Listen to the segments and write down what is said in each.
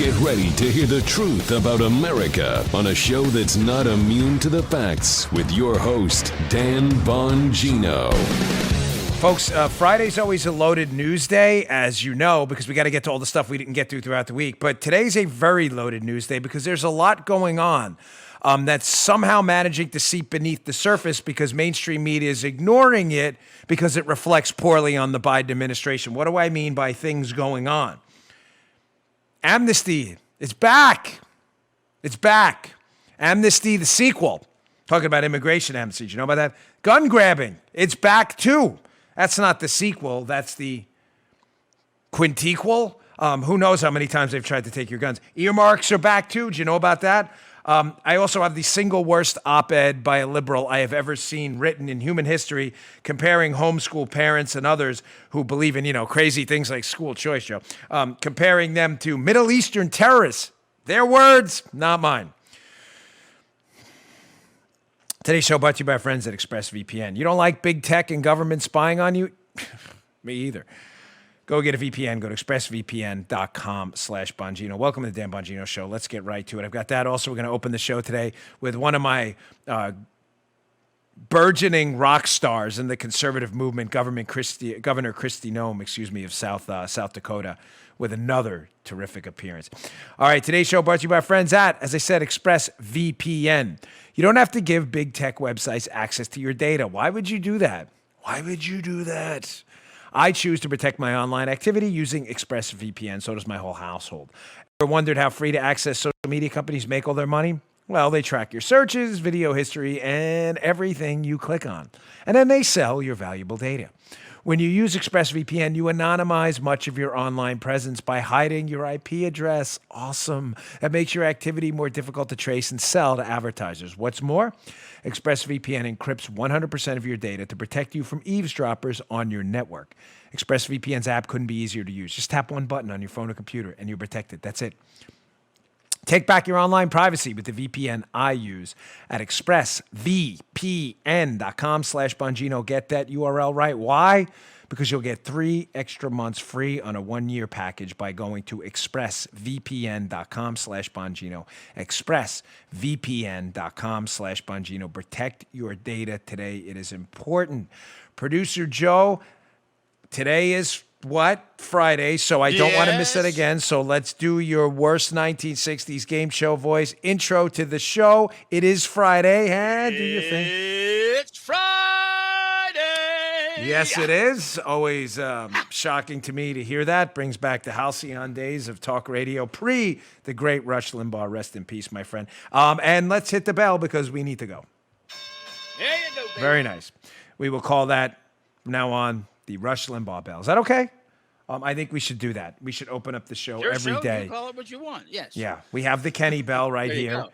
Get ready to hear the truth about America on a show that's not immune to the facts with your host, Dan Bongino. Folks, Friday's always a loaded news day, as you know, because we got to get to all the stuff we didn't get to throughout the week. But today's a very loaded news day because there's a lot going on that's somehow managing to seep beneath the surface because mainstream media is ignoring it because it reflects poorly on the Biden administration. What do I mean by things going on? Amnesty, it's back. It's back. Amnesty, the sequel. Talking about immigration amnesty. Did you know about that? Gun grabbing, it's back too. That's not the sequel. That's the quintuple. Who knows how many times they've tried to take your guns. Earmarks are back too. Do you know about that? I also have the single worst op-ed by a liberal I have ever seen written in human history, comparing homeschool parents and others who believe in, crazy things like school choice, Joe. Comparing them to Middle Eastern terrorists. Their words, not mine. Today's show brought to you by our friends at ExpressVPN. You don't like big tech and government spying on you? Me either. Go get a VPN. Go to expressvpn.com/Bongino. Welcome to the Dan Bongino Show. Let's get right to it. I've got that. Also, we're going to open the show today with one of my burgeoning rock stars in the conservative movement, Governor Kristi Noem, of South Dakota, with another terrific appearance. All right, today's show brought to you by our friends at, as I said, ExpressVPN. You don't have to give big tech websites access to your data. Why would you do that? I choose to protect my online activity using ExpressVPN. So does my whole household. Ever wondered how free to access social media companies make all their money? Well, they track your searches, video history, and everything you click on. And then they sell your valuable data. When you use ExpressVPN, you anonymize much of your online presence by hiding your IP address. Awesome. That makes your activity more difficult to trace and sell to advertisers. What's more, ExpressVPN encrypts 100% of your data to protect you from eavesdroppers on your network. ExpressVPN's app couldn't be easier to use. Just tap one button on your phone or computer and you're protected. That's it. Take back your online privacy with the VPN I use at expressvpn.com/Bongino. Get that URL right. Why? Because you'll get 3 extra months free on a 1-year package by going to expressvpn.com/Bongino. expressvpn.com/Bongino. Protect your data today. It is important. Producer Joe, today is what? Friday, so I don't want to miss it again. So let's do your worst 1960s game show voice. Intro to the show. It is Friday. Do your thing. It's Friday. Yes, it is. Always shocking to me to hear that. Brings back the halcyon days of talk radio pre the great Rush Limbaugh. Rest in peace, my friend. And let's hit the bell because we need to go. There you go, baby. Very nice. We will call that from now on the Rush Limbaugh bell. Is that okay? I think we should do that. We should open up the show every day. You call it what you want. Yes. Yeah. We have the Kenny bell right here. Go.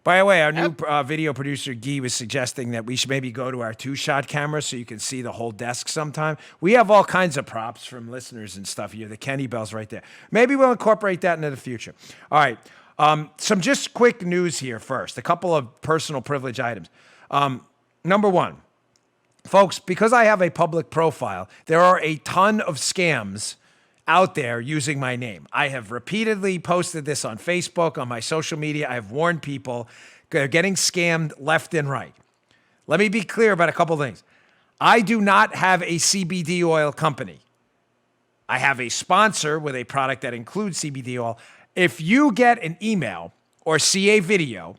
By the way, our new video producer, Guy, was suggesting that we should maybe go to our 2-shot camera so you can see the whole desk sometime. We have all kinds of props from listeners and stuff here. The Kenny bell's right there. Maybe we'll incorporate that into the future. All right. Some just quick news here first. A couple of personal privilege items. Number one. Folks, because I have a public profile, there are a ton of scams out there using my name. I have repeatedly posted this on Facebook, on my social media. I have warned people they're getting scammed left and right. Let me be clear about a couple things. I do not have a CBD oil company. I have a sponsor with a product that includes CBD oil. If you get an email or see a video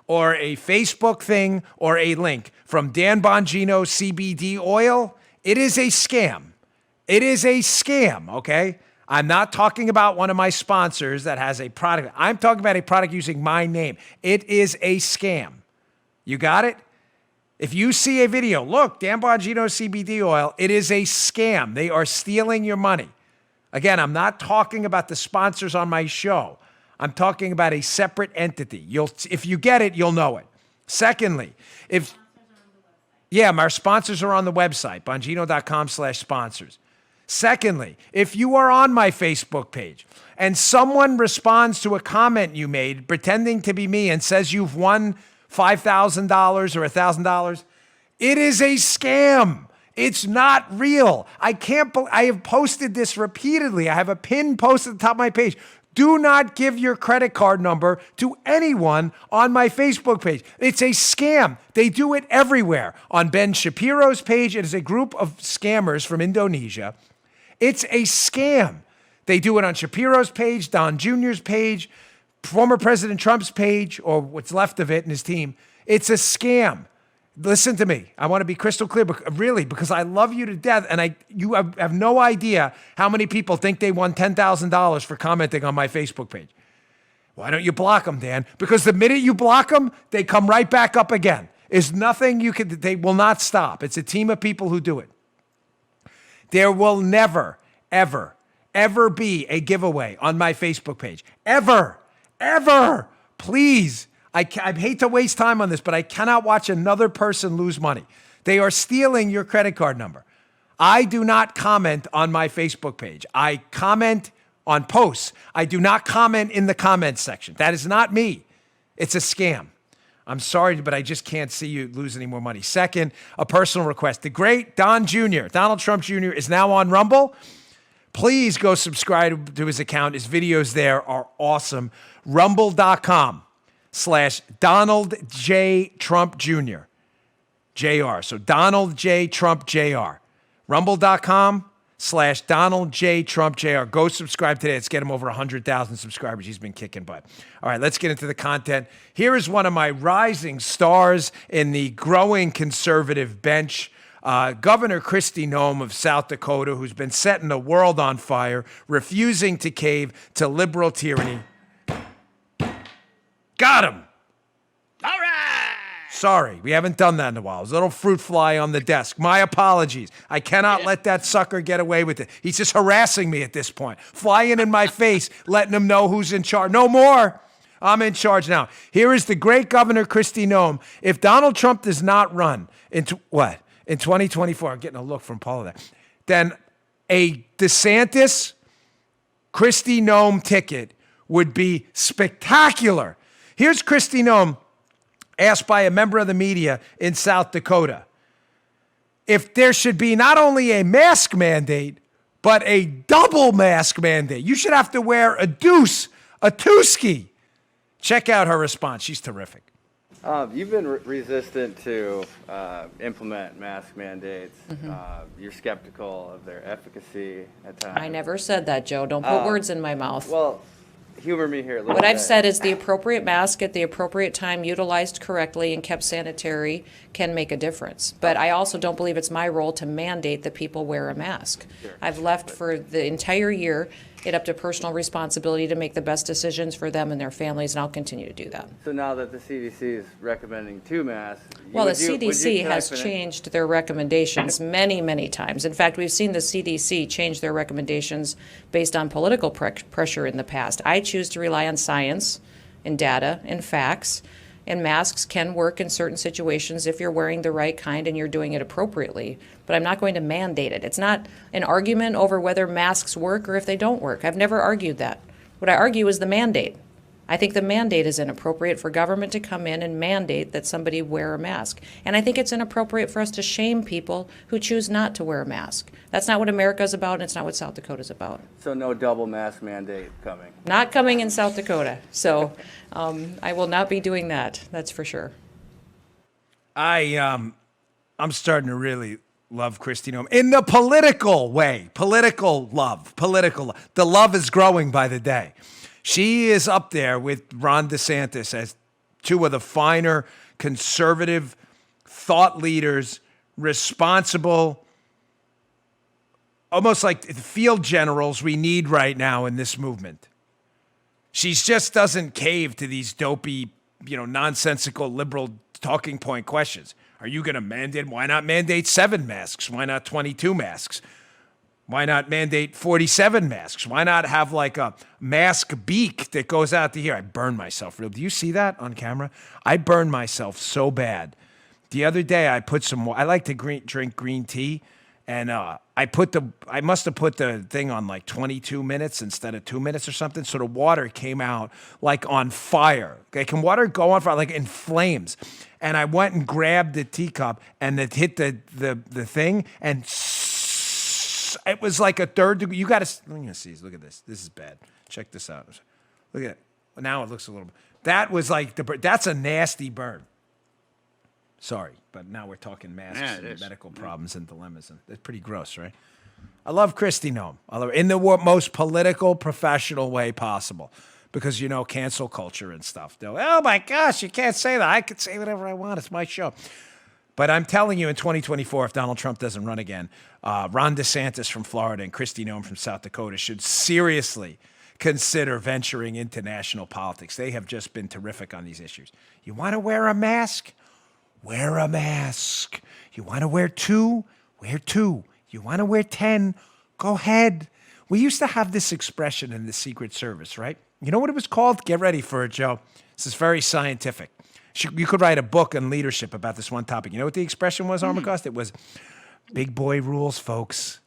or a Facebook thing or a link from Dan Bongino CBD oil, it is a scam. It is a scam, okay? I'm not talking about one of my sponsors that has a product. I'm talking about a product using my name. It is a scam. You got it? If you see a video, look, Dan Bongino CBD oil, it is a scam. They are stealing your money. Again, I'm not talking about the sponsors on my show. I'm talking about a separate entity. If you get it, you'll know it. Secondly, our sponsors are on the website, bongino.com/sponsors. Secondly, if you are on my Facebook page and someone responds to a comment you made pretending to be me and says you've won $5,000 or $1,000, it is a scam. It's not real. I have posted this repeatedly. I have a pin posted at the top of my page. Do not give your credit card number to anyone on my Facebook page. It's a scam. They do it everywhere. On Ben Shapiro's page, it is a group of scammers from Indonesia. It's a scam. They do it on Shapiro's page, Don Jr.'s page, former President Trump's page, or what's left of it and his team. It's a scam. Listen to me. I want to be crystal clear, really, because I love you to death, and you have no idea how many people think they won $10,000 for commenting on my Facebook page. Why don't you block them, Dan? Because the minute you block them, they come right back up again. There's nothing you can. They will not stop. It's a team of people who do it. There will never, ever, ever be a giveaway on my Facebook page. Ever. Please. I hate to waste time on this, but I cannot watch another person lose money. They are stealing your credit card number. I do not comment on my Facebook page. I comment on posts. I do not comment in the comments section. That is not me. It's a scam. I'm sorry, but I just can't see you lose any more money. Second, a personal request. The great Donald Trump Jr. is now on Rumble. Please go subscribe to his account. His videos there are awesome. Rumble.com/Donald J. Trump Jr. JR. So Donald J. Trump Jr. Rumble.com/Donald J. Trump Jr. Go subscribe today. Let's get him over 100,000 subscribers. He's been kicking butt. All right, let's get into the content. Here is one of my rising stars in the growing conservative bench. Governor Kristi Noem of South Dakota, who's been setting the world on fire, refusing to cave to liberal tyranny. Got him. All right. Sorry, we haven't done that in a while. There's a little fruit fly on the desk. My apologies. I cannot let that sucker get away with it. He's just harassing me at this point. Flying in my face, letting him know who's in charge. No more. I'm in charge now. Here is the great Governor Kristi Noem. If Donald Trump does not run in 2024, I'm getting a look from Parler there, then a DeSantis, Kristi Noem ticket would be spectacular. Here's Kristi Noem asked by a member of the media in South Dakota if there should be not only a mask mandate, but a double mask mandate. You should have to wear a twoski. Check out her response. She's terrific. You've been resistant to implement mask mandates. You're skeptical of their efficacy at times. I never said that, Joe. Don't put words in my mouth. Well, humor me here a little What bit. I've said is the appropriate mask at the appropriate time, utilized correctly and kept sanitary, can make a difference. But I also don't believe it's my role to mandate that people wear a mask. Sure. I've left for the entire year it up to personal responsibility to make the best decisions for them and their families, and I'll continue to do that. So now that the CDC is recommending 2 masks, Well, the CDC has changed their recommendations many, many times. In fact, we've seen the CDC change their recommendations based on political pressure in the past. I choose to rely on science and data and facts, and masks can work in certain situations if you're wearing the right kind and you're doing it appropriately. But I'm not going to mandate it. It's not an argument over whether masks work or if they don't work. I've never argued that. What I argue is the mandate. I think the mandate is inappropriate for government to come in and mandate that somebody wear a mask. And I think it's inappropriate for us to shame people who choose not to wear a mask. That's not what America's about, and it's not what South Dakota's about. So no double mask mandate coming? Not coming in South Dakota. So I will not be doing that. That's for sure. I'm starting to really love Kristi Noem in the political way. Political love. The love is growing by the day. She is up there with Ron DeSantis as two of the finer conservative thought leaders, responsible, almost like field generals we need right now in this movement. She just doesn't cave to these dopey, nonsensical liberal talking point questions. Are you going to mandate? Why not mandate 7 masks? Why not 22 masks? Why not mandate 47 masks? Why not have like a mask beak that goes out to here? I burned myself. Do you see that on camera? I burned myself so bad. The other day I like to drink green tea, and I must have put the thing on like 22 minutes instead of 2 minutes or something. So the water came out like on fire. Okay, can water go on fire like in flames? And I went and grabbed the teacup and it hit the thing and it was like a third degree. You got to, let me see. Look at this. This is bad. Check this out. Look at it. Now it looks a little, that was like, that's a nasty burn. Sorry, but now we're talking masks and medical problems and dilemmas. And it's pretty gross, right? I love Kristi Noem. I love her in the most political, professional way possible. Because, cancel culture and stuff. They'll, oh my gosh, you can't say that. I could say whatever I want. It's my show. But I'm telling you, in 2024, if Donald Trump doesn't run again, Ron DeSantis from Florida and Kristi Noem from South Dakota should seriously consider venturing into national politics. They have just been terrific on these issues. You want to wear a mask? Wear a mask. You want to wear 2? Wear 2. You want to wear 10? Go ahead. We used to have this expression in the Secret Service, right? You know what it was called? Get ready for it, Joe. This is very scientific. You could write a book on leadership about this one topic. You know what the expression was, Armacost? It was big boy rules, folks.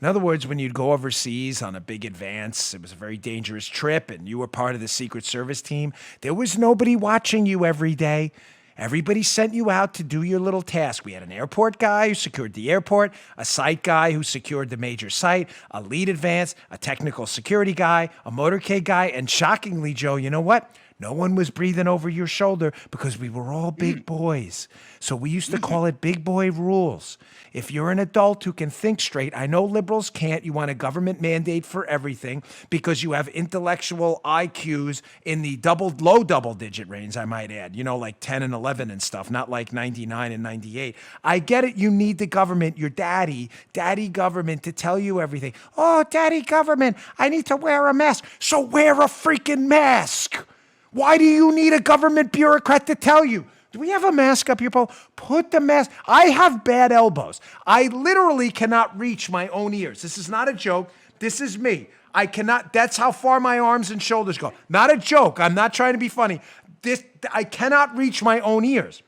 In other words, when you'd go overseas on a big advance, it was a very dangerous trip, and you were part of the Secret Service team, there was nobody watching you every day. Everybody sent you out to do your little task. We had an airport guy who secured the airport, a site guy who secured the major site, a lead advance, a technical security guy, a motorcade guy, and shockingly, Joe, you know what? No one was breathing over your shoulder because we were all big boys. So we used to call it big boy rules. If you're an adult who can think straight, I know liberals can't. You want a government mandate for everything because you have intellectual IQs in the low double digit range, I might add, like 10 and 11 and stuff, not like 99 and 98. I get it. You need the government, your daddy government to tell you everything. Oh, daddy government, I need to wear a mask. So wear a freaking mask. Why do you need a government bureaucrat to tell you? Do we have a mask up here, Paul? Put the mask. I have bad elbows. I literally cannot reach my own ears. This is not a joke. This is me. I cannot. That's how far my arms and shoulders go. Not a joke. I'm not trying to be funny. I cannot reach my own ears.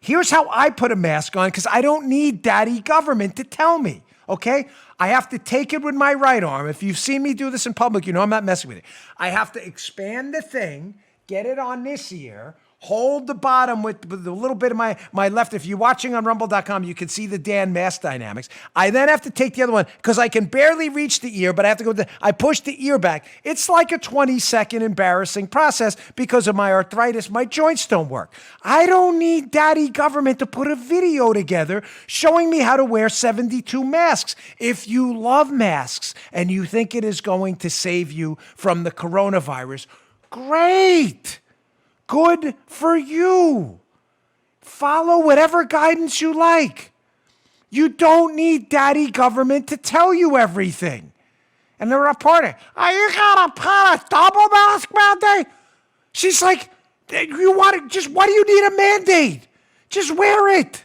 Here's how I put a mask on because I don't need daddy government to tell me. Okay? I have to take it with my right arm. If you've seen me do this in public, I'm not messing with it. I have to expand the thing, get it on this ear, hold the bottom with a little bit of my left. If you're watching on rumble.com, you can see the Dan mask dynamics. I then have to take the other one because I can barely reach the ear, but I have to go I push the ear back. It's like a 20-second embarrassing process because of my arthritis. My joints don't work. I don't need daddy government to put a video together showing me how to wear 72 masks. If you love masks and you think it is going to save you from the coronavirus, great. Good for you. Follow whatever guidance you like. You don't need daddy government to tell you everything. And the reporter, you got to put a double mask mandate? She's like, why do you need a mandate? Just wear it.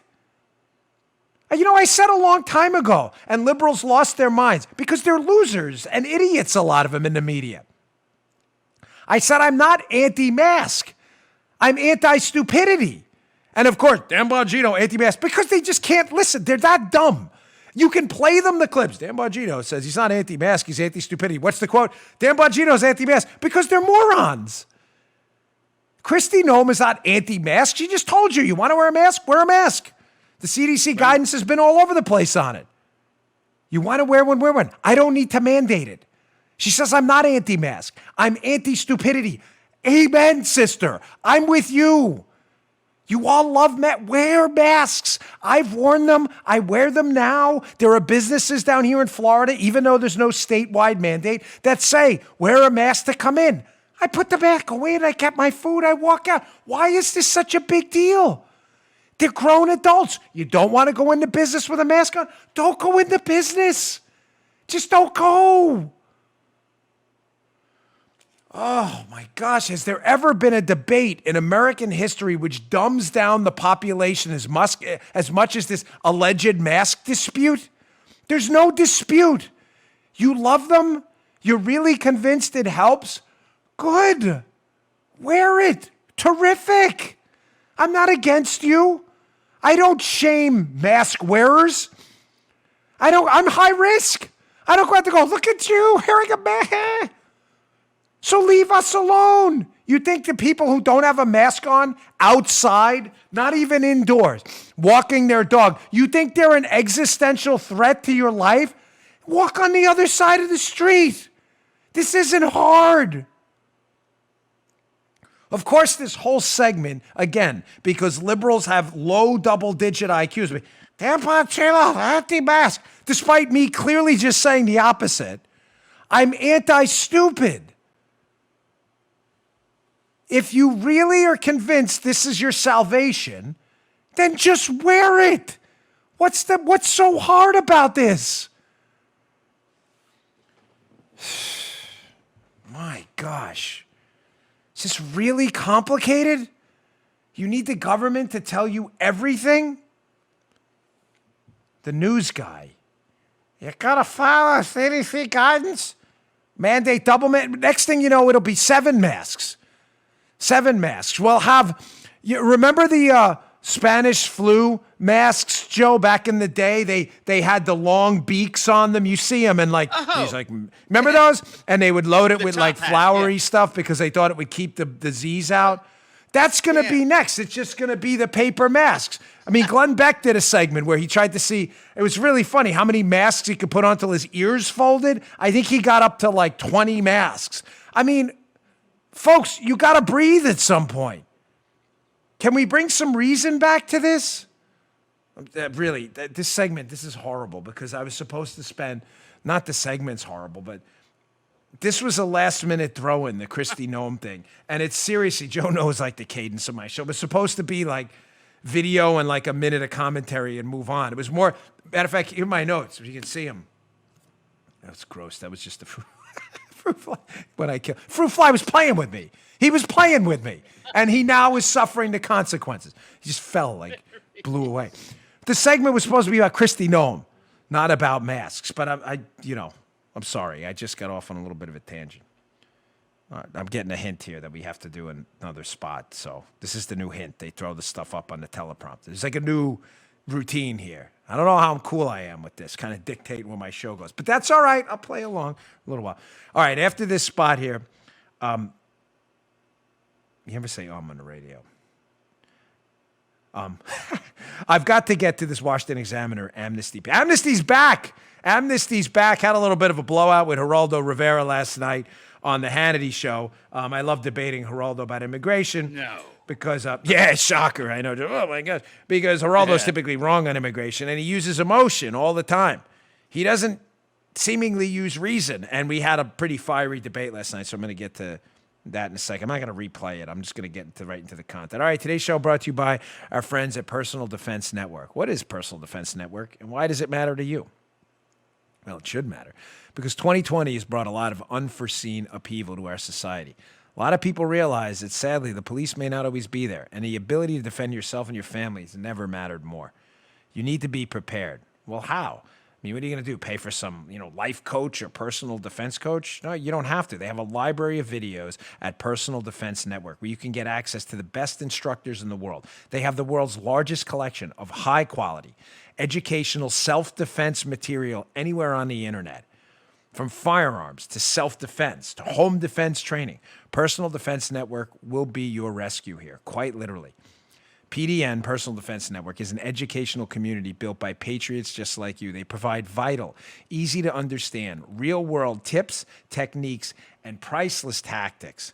I said a long time ago, and liberals lost their minds because they're losers and idiots, a lot of them in the media. I said I'm not anti-mask. I'm anti-stupidity. And of course, Dan Bongino, anti-mask, because they just can't listen. They're that dumb. You can play them the clips. Dan Bongino says he's not anti-mask, he's anti-stupidity. What's the quote? Dan Bongino's anti-mask because they're morons. Kristi Noem is not anti-mask. She just told you want to wear a mask? Wear a mask. The CDC guidance has been all over the place on it. You want to wear one? Wear one. I don't need to mandate it. She says I'm not anti-mask. I'm anti-stupidity. Amen, sister. I'm with you. You all love wear masks. I've worn them. I wear them now. There are businesses down here in Florida, even though there's no statewide mandate, that say wear a mask to come in. I put the mask away and I kept my food. I walk out. Why is this such a big deal? They're grown adults. You don't want to go into business with a mask on? Don't go into business. Just don't go. Oh my gosh, has there ever been a debate in American history which dumbs down the population as much as this alleged mask dispute? There's no dispute. You love them? You're really convinced it helps? Good. Wear it. Terrific. I'm not against you. I don't shame mask wearers. I'm high risk. I don't have to go, look at you wearing a mask. So leave us alone. You think the people who don't have a mask on outside, not even indoors, walking their dog, you think they're an existential threat to your life? Walk on the other side of the street. This isn't hard. Of course, this whole segment, again, because liberals have low double-digit IQs, damn Bongino, anti-mask, despite me clearly just saying the opposite. I'm anti-stupid. If you really are convinced this is your salvation, then just wear it. What's so hard about this? My gosh. Is this really complicated? You need the government to tell you everything? The news guy. You gotta follow CDC guidance. Mandate double mask. Next thing you know, it'll be 7 masks. 7 masks. We'll have, you remember the Spanish flu masks, Joe, back in the day? They had the long beaks on them. You see them and he's like, remember those? And they would load it with like flowery stuff because they thought it would keep the disease out. That's going to be next. It's just going to be the paper masks. I mean, Glenn Beck did a segment where he tried to see, it was really funny how many masks he could put on till his ears folded. I think he got up to like 20 masks. I mean, folks, you got to breathe at some point. Can we bring some reason back to this? Really, this segment, this is horrible because I was supposed to spend, not the segment's horrible, but this was a last-minute throw-in, the Kristi Noem thing. And it's seriously, Joe knows like the cadence of my show. It was supposed to be like video and like a minute of commentary and move on. It was more, matter of fact, here are my notes. You can see them. That was gross. That was just the fruit fly. When I killed, fruit fly was playing with me. He was playing with me. And he now is suffering the consequences. He just fell, like, blew away. The segment was supposed to be about Kristi Noem, not about masks. But I'm sorry. I just got off on a little bit of a tangent. All right, I'm getting a hint here that we have to do another spot. So this is the new hint. They throw the stuff up on the teleprompter. There's like a new routine here. I don't know how cool I am with this, kind of dictating where my show goes. But that's all right. I'll play along a little while. All right, after this spot here, you ever say on the radio? I've got to get to this Washington Examiner amnesty. Amnesty's back. Amnesty's back. Had a little bit of a blowout with Geraldo Rivera last night on the Hannity show. I love debating Geraldo about immigration. No. Because, shocker, I know. Oh, my gosh. Because Geraldo's typically wrong on immigration, and he uses emotion all the time. He doesn't seemingly use reason. And we had a pretty fiery debate last night, so I'm going to get to that in a second. I'm not going to replay it. I'm just going to get right into the content. All right, today's show brought to you by our friends at Personal Defense Network. What is Personal Defense Network, and why does it matter to you? Well, it should matter, because 2020 has brought a lot of unforeseen upheaval to our society. A lot of people realize that, sadly, the police may not always be there, and the ability to defend yourself and your family has never mattered more. You need to be prepared. Well, how? I mean, what are you going to do? Pay for some, life coach or personal defense coach? No, you don't have to. They have a library of videos at Personal Defense Network where you can get access to the best instructors in the world. They have the world's largest collection of high-quality, educational self-defense material anywhere on the internet. From firearms to self-defense to home defense training, Personal Defense Network will be your rescue here, quite literally. PDN, Personal Defense Network, is an educational community built by patriots just like you. They provide vital, easy to understand, real-world tips, techniques, and priceless tactics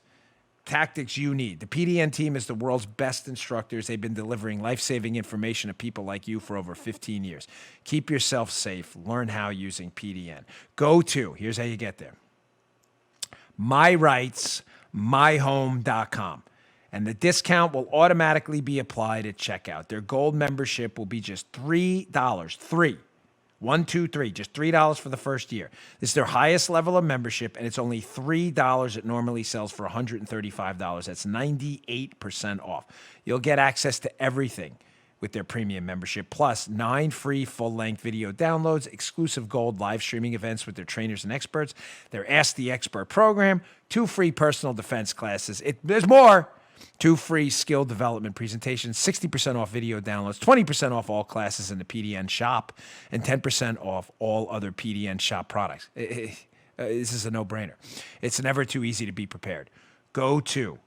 you need. The PDN team is the world's best instructors. They've been delivering life-saving information to people like you for over 15 years. Keep yourself safe. Learn how using PDN. Go to, here's how you get there, myrightsmyhome.com. And the discount will automatically be applied at checkout. Their gold membership will be just $3. Just $3 for the first year. This is their highest level of membership, and it's only $3. It normally sells for $135. That's 98% off. You'll get access to everything with their premium membership, plus 9 free full-length video downloads, exclusive gold live streaming events with their trainers and experts, their Ask the Expert program, 2 free personal defense classes. There's more. 2 free skill development presentations, 60% off video downloads, 20% off all classes in the PDN shop, and 10% off all other PDN shop products. This is a no-brainer. It's never too easy to be prepared. Go to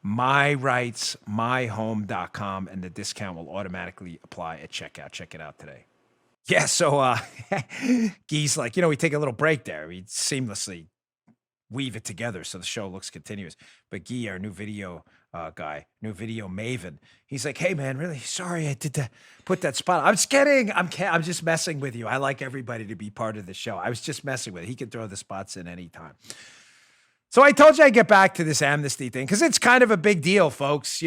myrightsmyhome.com, and the discount will automatically apply at checkout. Check it out today. Yeah, so Guy's like, we take a little break there. We seamlessly weave it together so the show looks continuous. But Guy, our new video guy, new video maven, he's like, hey, man, really sorry I did put that spot. I'm just kidding. I'm just messing with you. I like everybody to be part of the show. I was just messing with it. He can throw the spots in anytime. So I told you I'd get back to this amnesty thing because it's kind of a big deal, folks.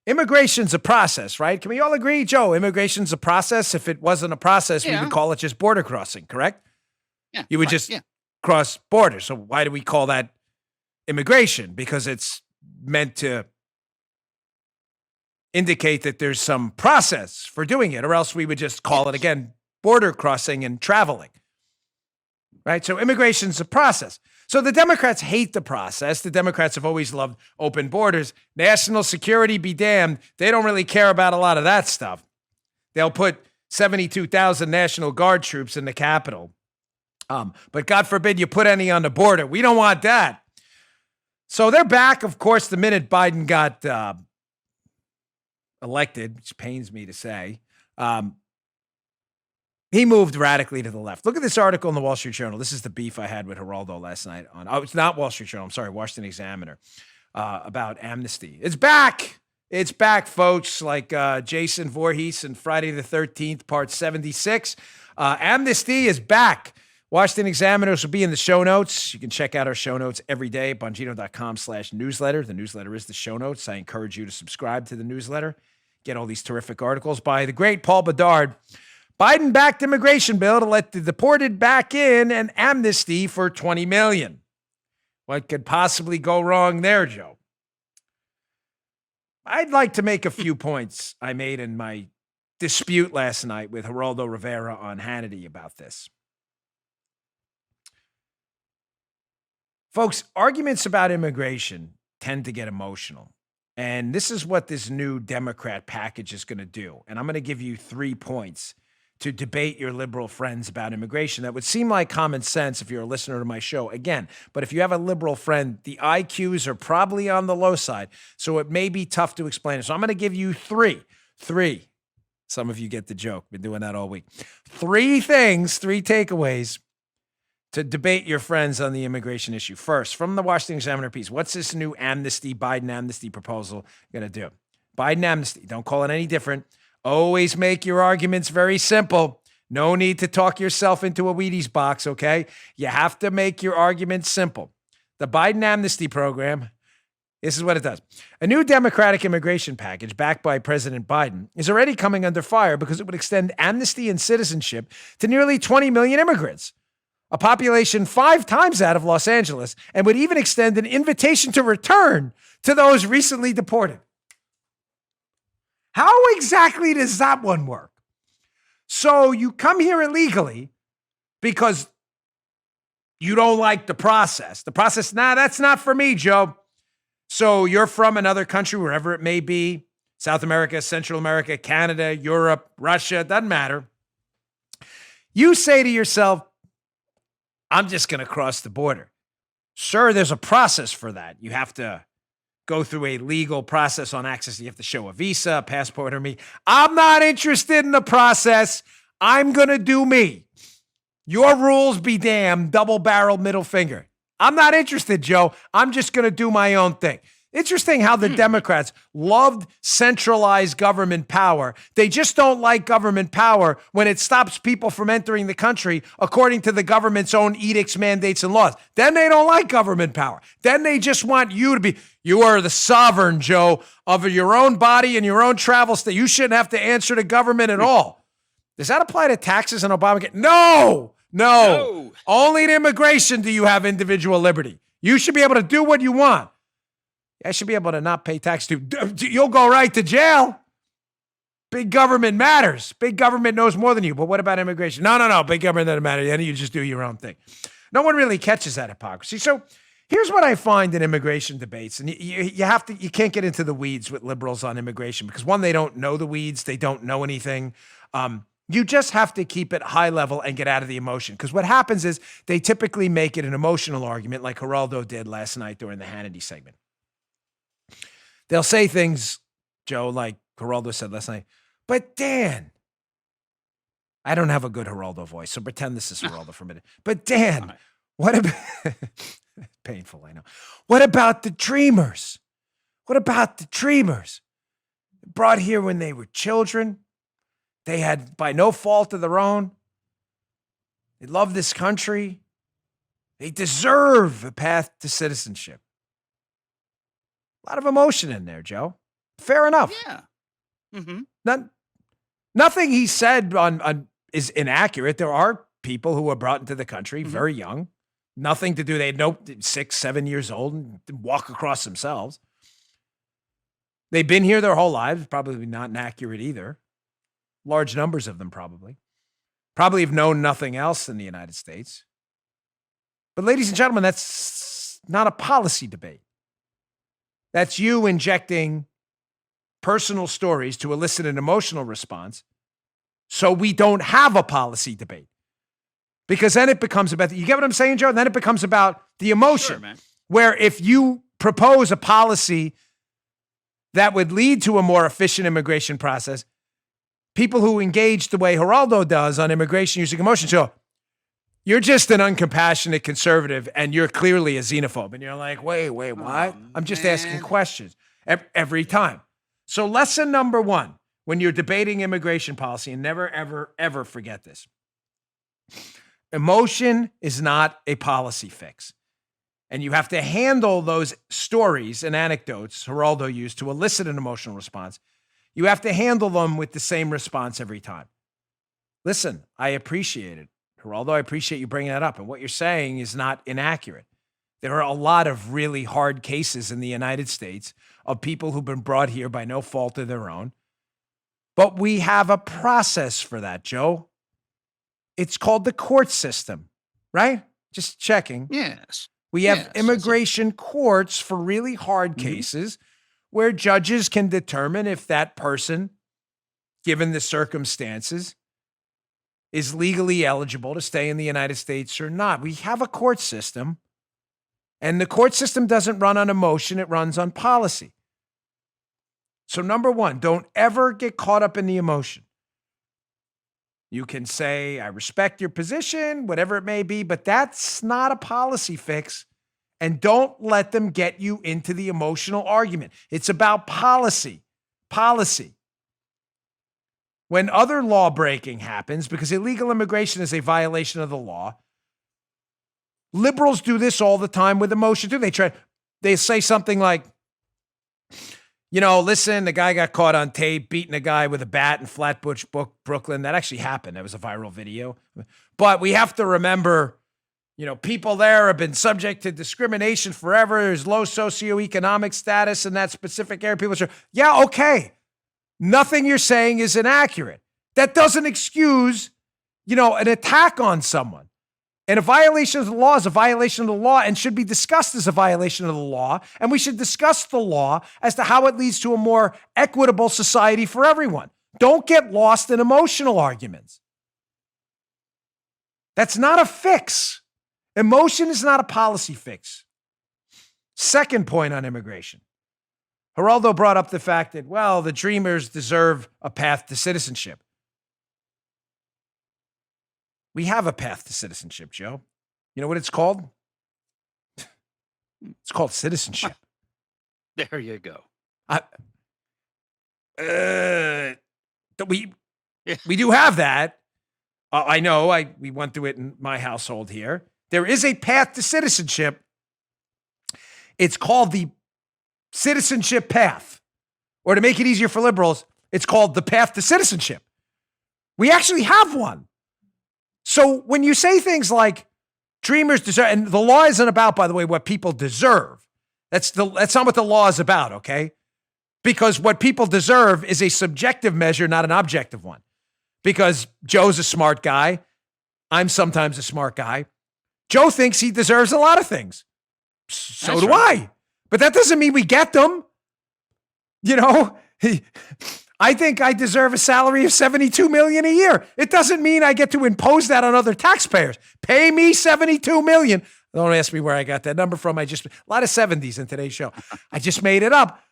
Immigration's a process, right? Can we all agree, Joe? Immigration's a process. If it wasn't a process, we would call it just border crossing, correct? Yeah. You would just cross borders. So why do we call that immigration? Because it's meant to indicate that there's some process for doing it, or else we would just call it, again, border crossing and traveling, right? So immigration's a process. So the Democrats hate the process. The Democrats have always loved open borders. National security be damned. They don't really care about a lot of that stuff. They'll put 72,000 National Guard troops in the Capitol. But God forbid you put any on the border. We don't want that. So they're back, of course, the minute Biden got elected, which pains me to say. He moved radically to the left. Look at this article in the Wall Street Journal. This is the beef I had with Geraldo last night it's not Wall Street Journal. I'm sorry, Washington Examiner, about amnesty. It's back. It's back, folks, like Jason Voorhees and Friday the 13th, part 76. Amnesty is back. Washington Examiners will be in the show notes. You can check out our show notes every day, bongino.com/newsletter. The newsletter is the show notes. I encourage you to subscribe to the newsletter. Get all these terrific articles by the great Paul Bedard. Biden-backed immigration bill to let the deported back in and amnesty for 20 million. What could possibly go wrong there, Joe? I'd like to make a few points I made in my dispute last night with Geraldo Rivera on Hannity about this. Folks, arguments about immigration tend to get emotional. And this is what this new Democrat package is going to do. And I'm going to give you 3 points to debate your liberal friends about immigration. That would seem like common sense if you're a listener to my show. Again, but if you have a liberal friend, the IQs are probably on the low side, so it may be tough to explain it. So I'm going to give you three. Some of you get the joke. Been doing that all week. 3 takeaways to debate your friends on the immigration issue. First, from the Washington Examiner piece, what's this new Biden amnesty proposal going to do? Biden amnesty, don't call it any different. Always make your arguments very simple. No need to talk yourself into a Wheaties box, okay? You have to make your arguments simple. The Biden amnesty program, this is what it does. A new Democratic immigration package backed by President Biden is already coming under fire because it would extend amnesty and citizenship to nearly 20 million immigrants, a population 5 times that of Los Angeles, and would even extend an invitation to return to those recently deported. How exactly does that one work? So you come here illegally because you don't like the process. The process, that's not for me, Joe. So you're from another country, wherever it may be, South America, Central America, Canada, Europe, Russia, doesn't matter. You say to yourself, I'm just going to cross the border. Sure, there's a process for that. You have to go through a legal process on access. You have to show a visa, a passport, or me. I'm not interested in the process. I'm going to do me. Your rules be damned, double-barreled middle finger. I'm not interested, Joe. I'm just going to do my own thing. Interesting how the Democrats loved centralized government power. They just don't like government power when it stops people from entering the country according to the government's own edicts, mandates, and laws. Then they don't like government power. Then they just want you are the sovereign, Joe, of your own body and your own travel state. You shouldn't have to answer to government at all. Does that apply to taxes and Obamacare? No. Only in immigration do you have individual liberty. You should be able to do what you want. I should be able to not pay tax too. You'll go right to jail. Big government matters. Big government knows more than you. But what about immigration? No. Big government doesn't matter. You just do your own thing. No one really catches that hypocrisy. So here's what I find in immigration debates. And you can't get into the weeds with liberals on immigration because one, they don't know the weeds. They don't know anything. You just have to keep it high level and get out of the emotion. Because what happens is they typically make it an emotional argument like Geraldo did last night during the Hannity segment. They'll say things, Joe, like Geraldo said last night, but Dan, I don't have a good Geraldo voice, so pretend this is Geraldo for a minute. But Dan, what about, painful, I know. What about the Dreamers? What about the Dreamers? Brought here when they were children. They had, by no fault of their own, they love this country. They deserve a path to citizenship. A lot of emotion in there, Joe. Fair enough. Yeah. Mm-hmm. Nothing he said on is inaccurate. There are people who were brought into the country very young. Nothing to do. They had 6, 7 years old and walk across themselves. They've been here their whole lives. Probably not inaccurate either. Large numbers of them probably have known nothing else in the United States. But ladies and gentlemen, that's not a policy debate. That's you injecting personal stories to elicit an emotional response so we don't have a policy debate. Because then it becomes about, you get what I'm saying, Joe? Then it becomes about the emotion. Sure, man. Where if you propose a policy that would lead to a more efficient immigration process, people who engage the way Geraldo does on immigration using emotion go, you're just an uncompassionate conservative and you're clearly a xenophobe. And you're like, wait, what? I'm just asking questions every time. So lesson number one, when you're debating immigration policy, and never, ever, ever forget this. Emotion is not a policy fix. And you have to handle those stories and anecdotes Geraldo used to elicit an emotional response. You have to handle them with the same response every time. Listen, I appreciate it. Geraldo, I appreciate you bringing that up. And what you're saying is not inaccurate. There are a lot of really hard cases in the United States of people who've been brought here by no fault of their own. But we have a process for that, Joe. It's called the court system, right? Just checking. Yes. We have immigration courts for really hard cases where judges can determine if that person, given the circumstances, is legally eligible to stay in the United States or not. We have a court system, and the court system doesn't run on emotion, it runs on policy. So number one, don't ever get caught up in the emotion. You can say, I respect your position, whatever it may be, but that's not a policy fix. And don't let them get you into the emotional argument. It's about policy. Policy. When other law breaking happens, because illegal immigration is a violation of the law, liberals do this all the time with emotion too. They say something like, listen, the guy got caught on tape beating a guy with a bat in Flatbush, Brooklyn. That actually happened. That was a viral video. But we have to remember, people there have been subject to discrimination forever. There's low socioeconomic status in that specific area. People say, yeah, okay. Nothing you're saying is inaccurate. That doesn't excuse, an attack on someone. And a violation of the law is a violation of the law and should be discussed as a violation of the law. And we should discuss the law as to how it leads to a more equitable society for everyone. Don't get lost in emotional arguments. That's not a fix. Emotion is not a policy fix. Second point on immigration. Geraldo brought up the fact that, the Dreamers deserve a path to citizenship. We have a path to citizenship, Joe. You know what it's called? It's called citizenship. There you go. We do have that. I know. We went through it in my household here. There is a path to citizenship. It's called the citizenship path. Or to make it easier for liberals, it's called the path to citizenship. We actually have one. So when you say things like Dreamers deserve, and the law isn't about, by the way, what people deserve. That's not what the law is about, okay? Because what people deserve is a subjective measure, not an objective one. Because Joe's a smart guy. I'm sometimes a smart guy. Joe thinks he deserves a lot of things. So do I. But that doesn't mean we get them. I think I deserve a salary of $72 million a year. It doesn't mean I get to impose that on other taxpayers. Pay me $72 million. Don't ask me where I got that number from. A lot of 70s in today's show. I just made it up.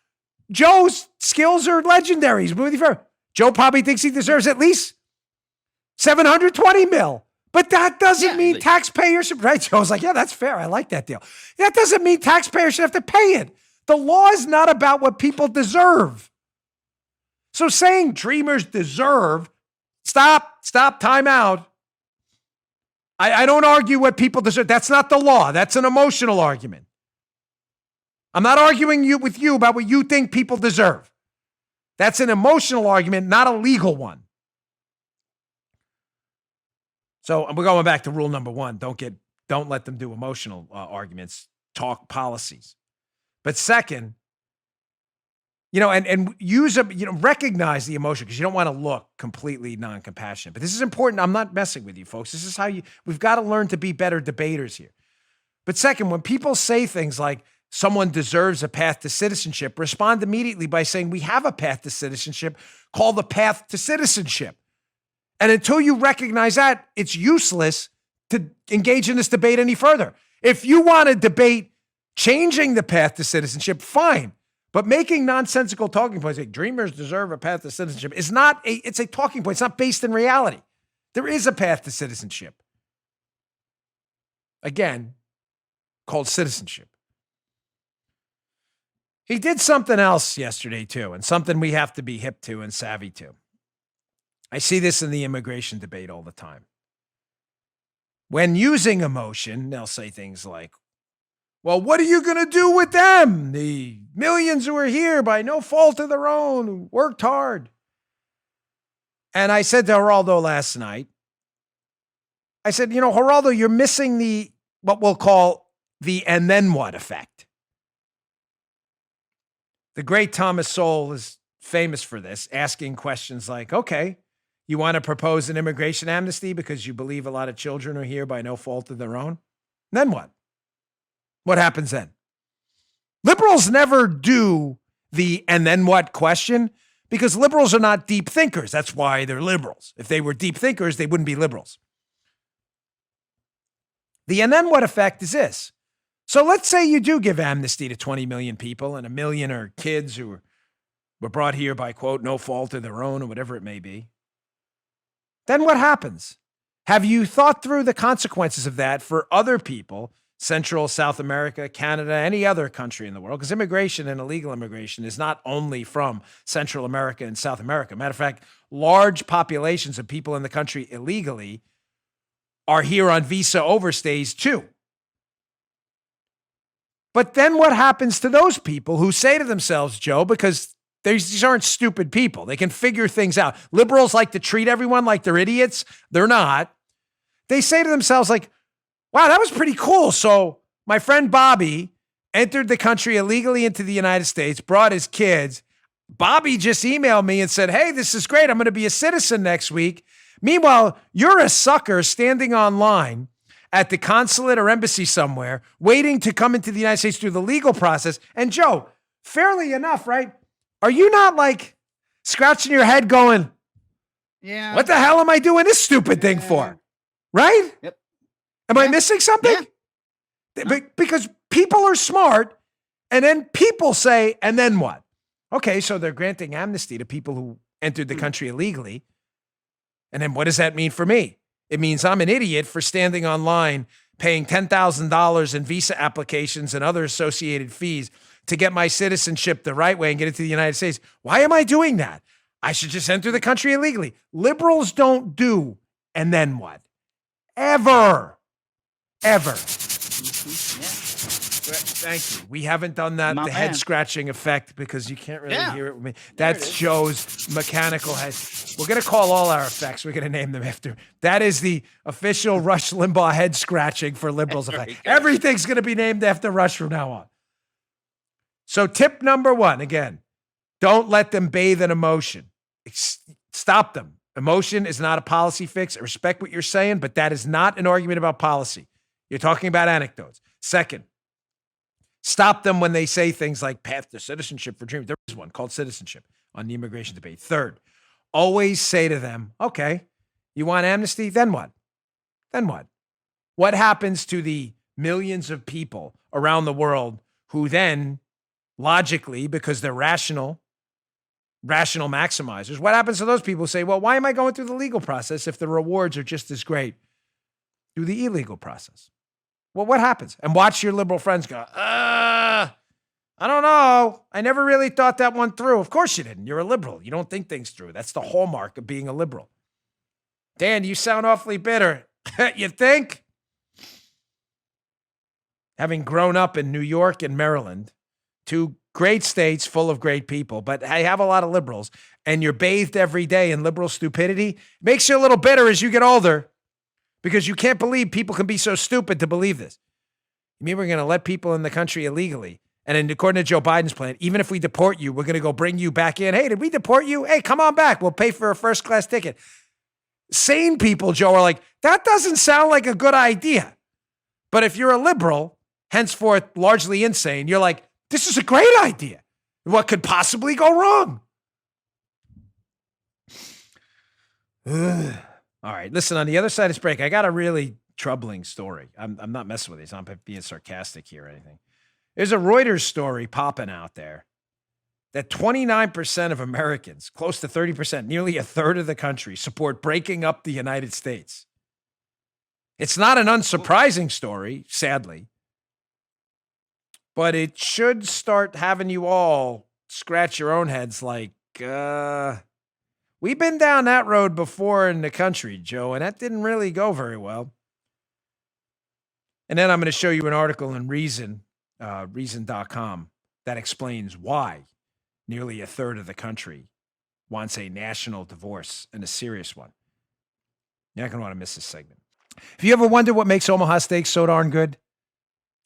Joe's skills are legendary. He's moving fair. Joe probably thinks he deserves at least $720 million. But that doesn't mean taxpayers should, right? Joe's like, yeah, that's fair. I like that deal. That doesn't mean taxpayers should have to pay it. The law is not about what people deserve. So saying dreamers deserve, stop, time out. I don't argue what people deserve. That's not the law. That's an emotional argument. I'm not arguing with you about what you think people deserve. That's an emotional argument, not a legal one. So we're going back to rule number 1. Don't let them do emotional arguments. Talk policies. But second, and recognize the emotion, because you don't want to look completely non-compassionate. But this is important. I'm not messing with you, folks. This is how we've got to learn to be better debaters here. But second, when people say things like someone deserves a path to citizenship, respond immediately by saying we have a path to citizenship called the path to citizenship. And until you recognize that, it's useless to engage in this debate any further. If you want to debate changing the path to citizenship, fine. But making nonsensical talking points like dreamers deserve a path to citizenship it's a talking point. It's not based in reality. There is a path to citizenship. Again, called citizenship. He did something else yesterday too, and something we have to be hip to and savvy to. I see this in the immigration debate all the time. When using emotion, they'll say things like, well, what are you going to do with them? The millions who are here by no fault of their own, who worked hard. And I said to Geraldo last night, I said, Geraldo, you're missing what we'll call the and then what effect. The great Thomas Sowell is famous for this, asking questions like, okay, you want to propose an immigration amnesty because you believe a lot of children are here by no fault of their own? Then what? What happens then? Liberals never do the and then what question because liberals are not deep thinkers. That's why they're liberals. If they were deep thinkers, they wouldn't be liberals. The and then what effect is this. So let's say you do give amnesty to 20 million people and 1 million are kids who were brought here by, quote, no fault of their own or whatever it may be. Then what happens? Have you thought through the consequences of that for other people, Central, South America, Canada, any other country in the world? Because immigration and illegal immigration is not only from Central America and South America. Matter of fact, large populations of people in the country illegally are here on visa overstays too. But then what happens to those people who say to themselves, Joe, because these aren't stupid people. They can figure things out. Liberals like to treat everyone like they're idiots. They're not. They say to themselves like, wow, that was pretty cool. So my friend Bobby entered the country illegally into the United States, brought his kids. Bobby just emailed me and said, hey, this is great. I'm going to be a citizen next week. Meanwhile, you're a sucker standing online at the consulate or embassy somewhere, waiting to come into the United States through the legal process. And Joe, fairly enough, right? Are you not like scratching your head going, yeah, what the hell am I doing this stupid thing for? Right? Yep. Am I missing something? Yeah. Because people are smart, and then people say, and then what? Okay, so they're granting amnesty to people who entered the country illegally. And then what does that mean for me? It means I'm an idiot for standing online, paying $10,000 in visa applications and other associated fees to get my citizenship the right way and get into the United States. Why am I doing that? I should just enter the country illegally. Liberals don't do, and then what? Ever. Thank you. We haven't done that, the head scratching effect, because you can't really hear it with me. That's Joe's mechanical head. We're going to call all our effects. We're going to name them after. That is the official Rush Limbaugh head scratching for liberals effect. Everything's going to be named after Rush from now on. So tip number 1, again, don't let them bathe in emotion. Stop them. Emotion is not a policy fix. I respect what you're saying, but that is not an argument about policy. You're talking about anecdotes. Second, stop them when they say things like path to citizenship for dreamers. There is one called citizenship. on the immigration debate. Third, always say to them, okay, you want amnesty? Then what? Then what? What happens to the millions of people around the world who then logically, because they're rational maximizers, what happens to those people who say, well, why am I going through the legal process if the rewards are just as great through the illegal process? Well, what happens? And watch your liberal friends go, I don't know. I never really thought that one through. Of course you didn't. You're a liberal. You don't think things through. That's the hallmark of being a liberal. Dan, you sound awfully bitter. You think? Having grown up in New York and Maryland, two great states full of great people, but I have a lot of liberals, and you're bathed every day in liberal stupidity, it makes you a little bitter as you get older because you can't believe people can be so stupid to believe this. You mean we're going to let people in the country illegally? And according to Joe Biden's plan, even if we deport you, we're going to go bring you back in. Hey, did we deport you? Hey, come on back. We'll pay for a first-class ticket. Sane people, Joe, are like, that doesn't sound like a good idea. But if you're a liberal, henceforth largely insane, you're like, this is a great idea. What could possibly go wrong? Ugh. All right, listen, on the other side of this break, I got a really troubling story. I'm not messing with these. I'm not being sarcastic here or anything. There's a Reuters story popping out there that 29% of Americans, close to 30%, nearly a third of the country, support breaking up the United States. It's not an unsurprising story, sadly, but it should start having you all scratch your own heads like, we've been down that road before in the country, Joe, and that didn't really go very well. And then I'm going to show you an article in Reason, Reason.com, that explains why nearly a third of the country wants a national divorce, and a serious one. You're not going to want to miss this segment. If you ever wonder what makes Omaha steaks so darn good,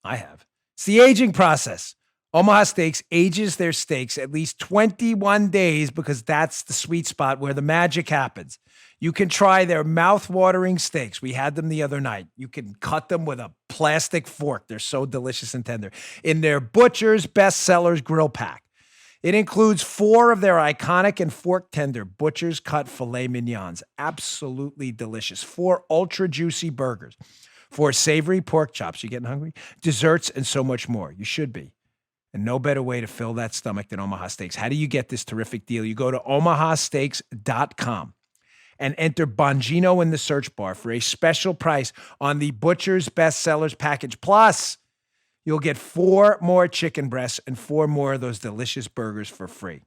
I have. It's the aging process. Omaha Steaks ages their steaks at least 21 days because that's the sweet spot where the magic happens. You can try their mouth-watering steaks. We had them the other night. You can cut them with a plastic fork. They're so delicious and tender. In their Butcher's Best Sellers grill pack. It includes 4 of their iconic and fork-tender Butcher's cut filet mignons. Absolutely delicious. 4 ultra-juicy burgers. 4 savory pork chops. You getting hungry? Desserts and so much more. You should be. And no better way to fill that stomach than Omaha Steaks. How do you get this terrific deal? You go to omahasteaks.com and enter Bongino in the search bar for a special price on the Butcher's Best Sellers package. Plus, you'll get 4 more chicken breasts and 4 more of those delicious burgers for free.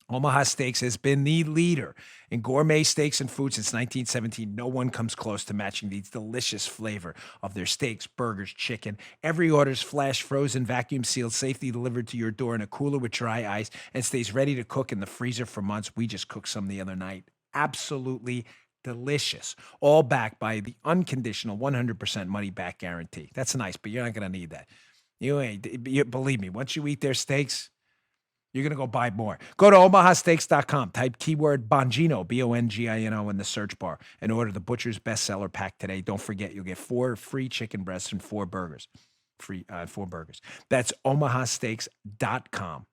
Omaha Steaks has been the leader in gourmet steaks and food since 1917. No one comes close to matching the delicious flavor of their steaks, burgers, chicken. Every order is flash frozen, vacuum sealed, safely delivered to your door in a cooler with dry ice, and stays ready to cook in the freezer for months. We just cooked some the other night. Absolutely delicious. All backed by the unconditional 100% money back guarantee. That's nice, but you're not going to need that. Believe me, once you eat their steaks, you're going to go buy more. Go to omahasteaks.com. Type keyword Bongino, Bongino, in the search bar and order the Butcher's Bestseller pack today. Don't forget, you'll get 4 free chicken breasts and 4 burgers. 4 burgers. That's omahasteaks.com.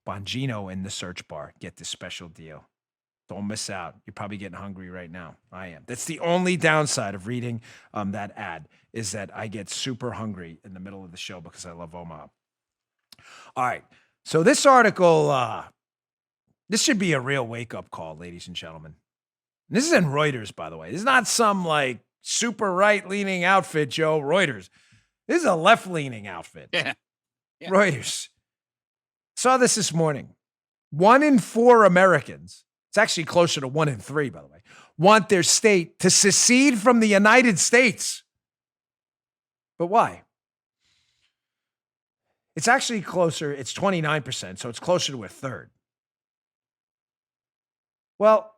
Bongino in the search bar. Get this special deal. Don't miss out. You're probably getting hungry right now. I am. That's the only downside of reading that ad, is that I get super hungry in the middle of the show because I love Omaha. All right. So this article, this should be a real wake-up call, ladies and gentlemen. This is in Reuters, by the way. This is not some, super right-leaning outfit, Joe. Reuters. This is a left-leaning outfit. Yeah. Reuters. Saw this morning. 1 in 4 Americans, it's actually closer to 1 in 3, by the way, want their state to secede from the United States. But why? It's actually closer. It's 29%, so it's closer to a third. Well,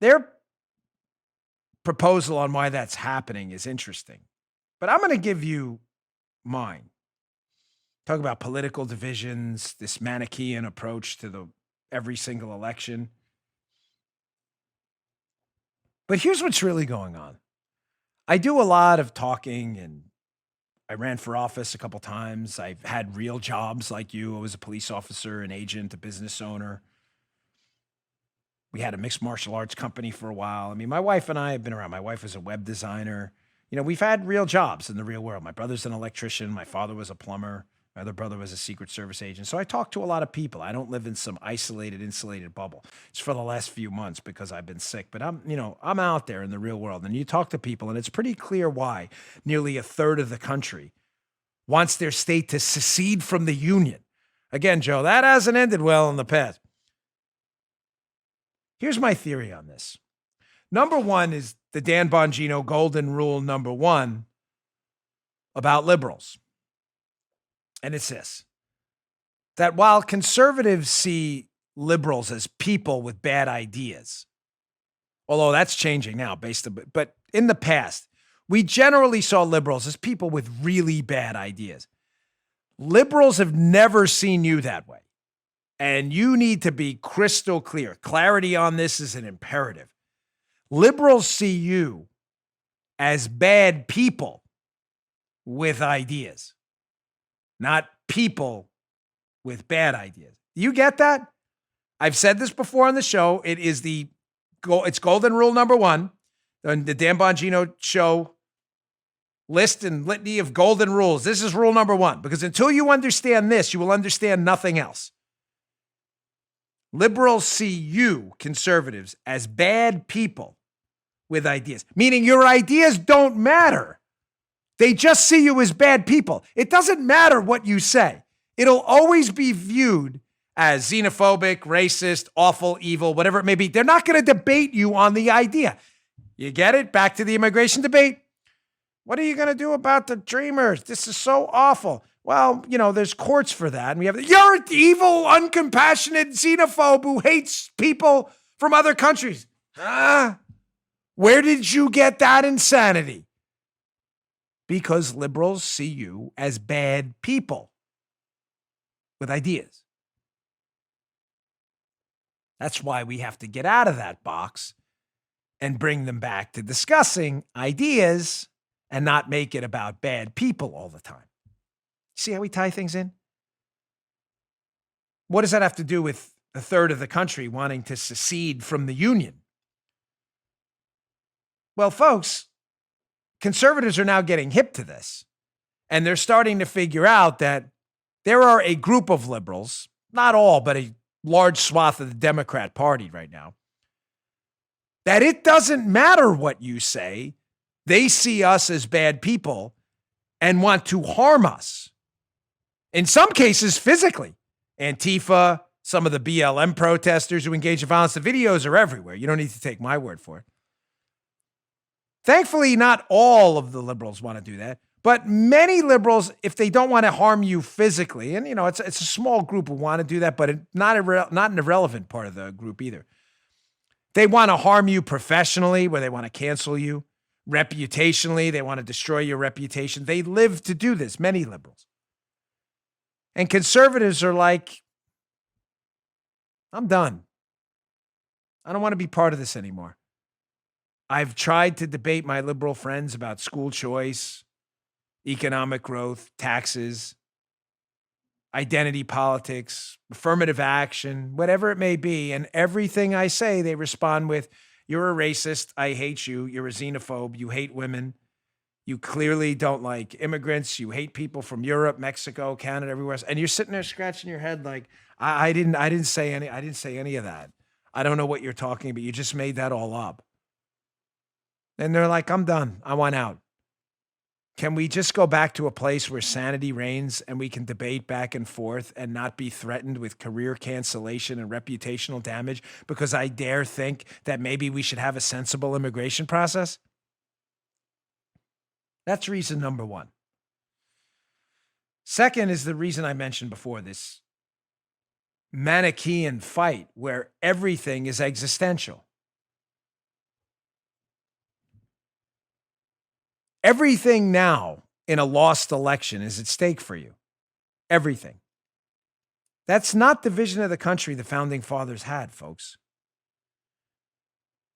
their proposal on why that's happening is interesting, but I'm going to give you mine. Talk about political divisions, this Manichaean approach to every single election. But here's what's really going on. I do a lot of talking and I ran for office a couple times. I've had real jobs like you. I was a police officer, an agent, a business owner. We had a mixed martial arts company for a while. I mean, my wife and I have been around. My wife was a web designer. You know, we've had real jobs in the real world. My brother's an electrician. My father was a plumber. My other brother was a Secret Service agent. So I talk to a lot of people. I don't live in some isolated, insulated bubble. It's for the last few months because I've been sick. But I'm out there in the real world. And you talk to people, and it's pretty clear why nearly a third of the country wants their state to secede from the Union. Again, Joe, that hasn't ended well in the past. Here's my theory on this. Number one is the Dan Bongino golden rule number one about liberals. And it's this, that while conservatives see liberals as people with bad ideas, although that's changing now but in the past, we generally saw liberals as people with really bad ideas. Liberals have never seen you that way. And you need to be crystal clear. Clarity on this is an imperative. Liberals see you as bad people with ideas, not people with bad ideas. You get that? I've said this before on the show. It's golden rule number one on the Dan Bongino show list and litany of golden rules. This is rule number one, because until you understand this, you will understand nothing else. Liberals see you, conservatives, as bad people with ideas, meaning your ideas don't matter. They just see you as bad people. It doesn't matter what you say. It'll always be viewed as xenophobic, racist, awful, evil, whatever it may be. They're not going to debate you on the idea. You get it? Back to the immigration debate. What are you going to do about the Dreamers? This is so awful. Well, there's courts for that. And you're an evil, uncompassionate xenophobe who hates people from other countries. Where did you get that insanity? Because liberals see you as bad people with ideas. That's why we have to get out of that box and bring them back to discussing ideas and not make it about bad people all the time. See how we tie things in? What does that have to do with a third of the country wanting to secede from the Union? Well, folks, conservatives are now getting hip to this, and they're starting to figure out that there are a group of liberals, not all, but a large swath of the Democrat Party right now, that it doesn't matter what you say. They see us as bad people and want to harm us. In some cases, physically. Antifa, some of the BLM protesters who engage in violence, the videos are everywhere. You don't need to take my word for it. Thankfully, not all of the liberals want to do that, but many liberals, if they don't want to harm you physically, and it's a small group who want to do that, but not an irrelevant part of the group either. They want to harm you professionally, where they want to cancel you. Reputationally, they want to destroy your reputation. They live to do this, many liberals. And conservatives are like, I'm done. I don't want to be part of this anymore. I've tried to debate my liberal friends about school choice, economic growth, taxes, identity politics, affirmative action, whatever it may be. And everything I say, they respond with, you're a racist. I hate you. You're a xenophobe. You hate women. You clearly don't like immigrants. You hate people from Europe, Mexico, Canada, everywhere else. And you're sitting there scratching your head like, I didn't say any of that. I don't know what you're talking about. You just made that all up. And they're like, I'm done. I want out. Can we just go back to a place where sanity reigns and we can debate back and forth and not be threatened with career cancellation and reputational damage because I dare think that maybe we should have a sensible immigration process? That's reason number one. Second is the reason I mentioned before, this Manichaean fight where everything is existential. Everything now in a lost election is at stake for you. Everything. That's not the vision of the country the founding fathers had, folks.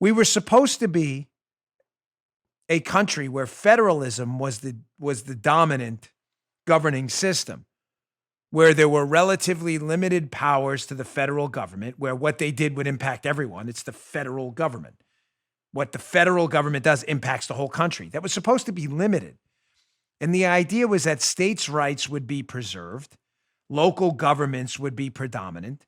We were supposed to be a country where federalism was the dominant governing system, where there were relatively limited powers to the federal government, where what they did would impact everyone. It's the federal government. What the federal government does impacts the whole country. That was supposed to be limited. And the idea was that states' rights would be preserved, local governments would be predominant,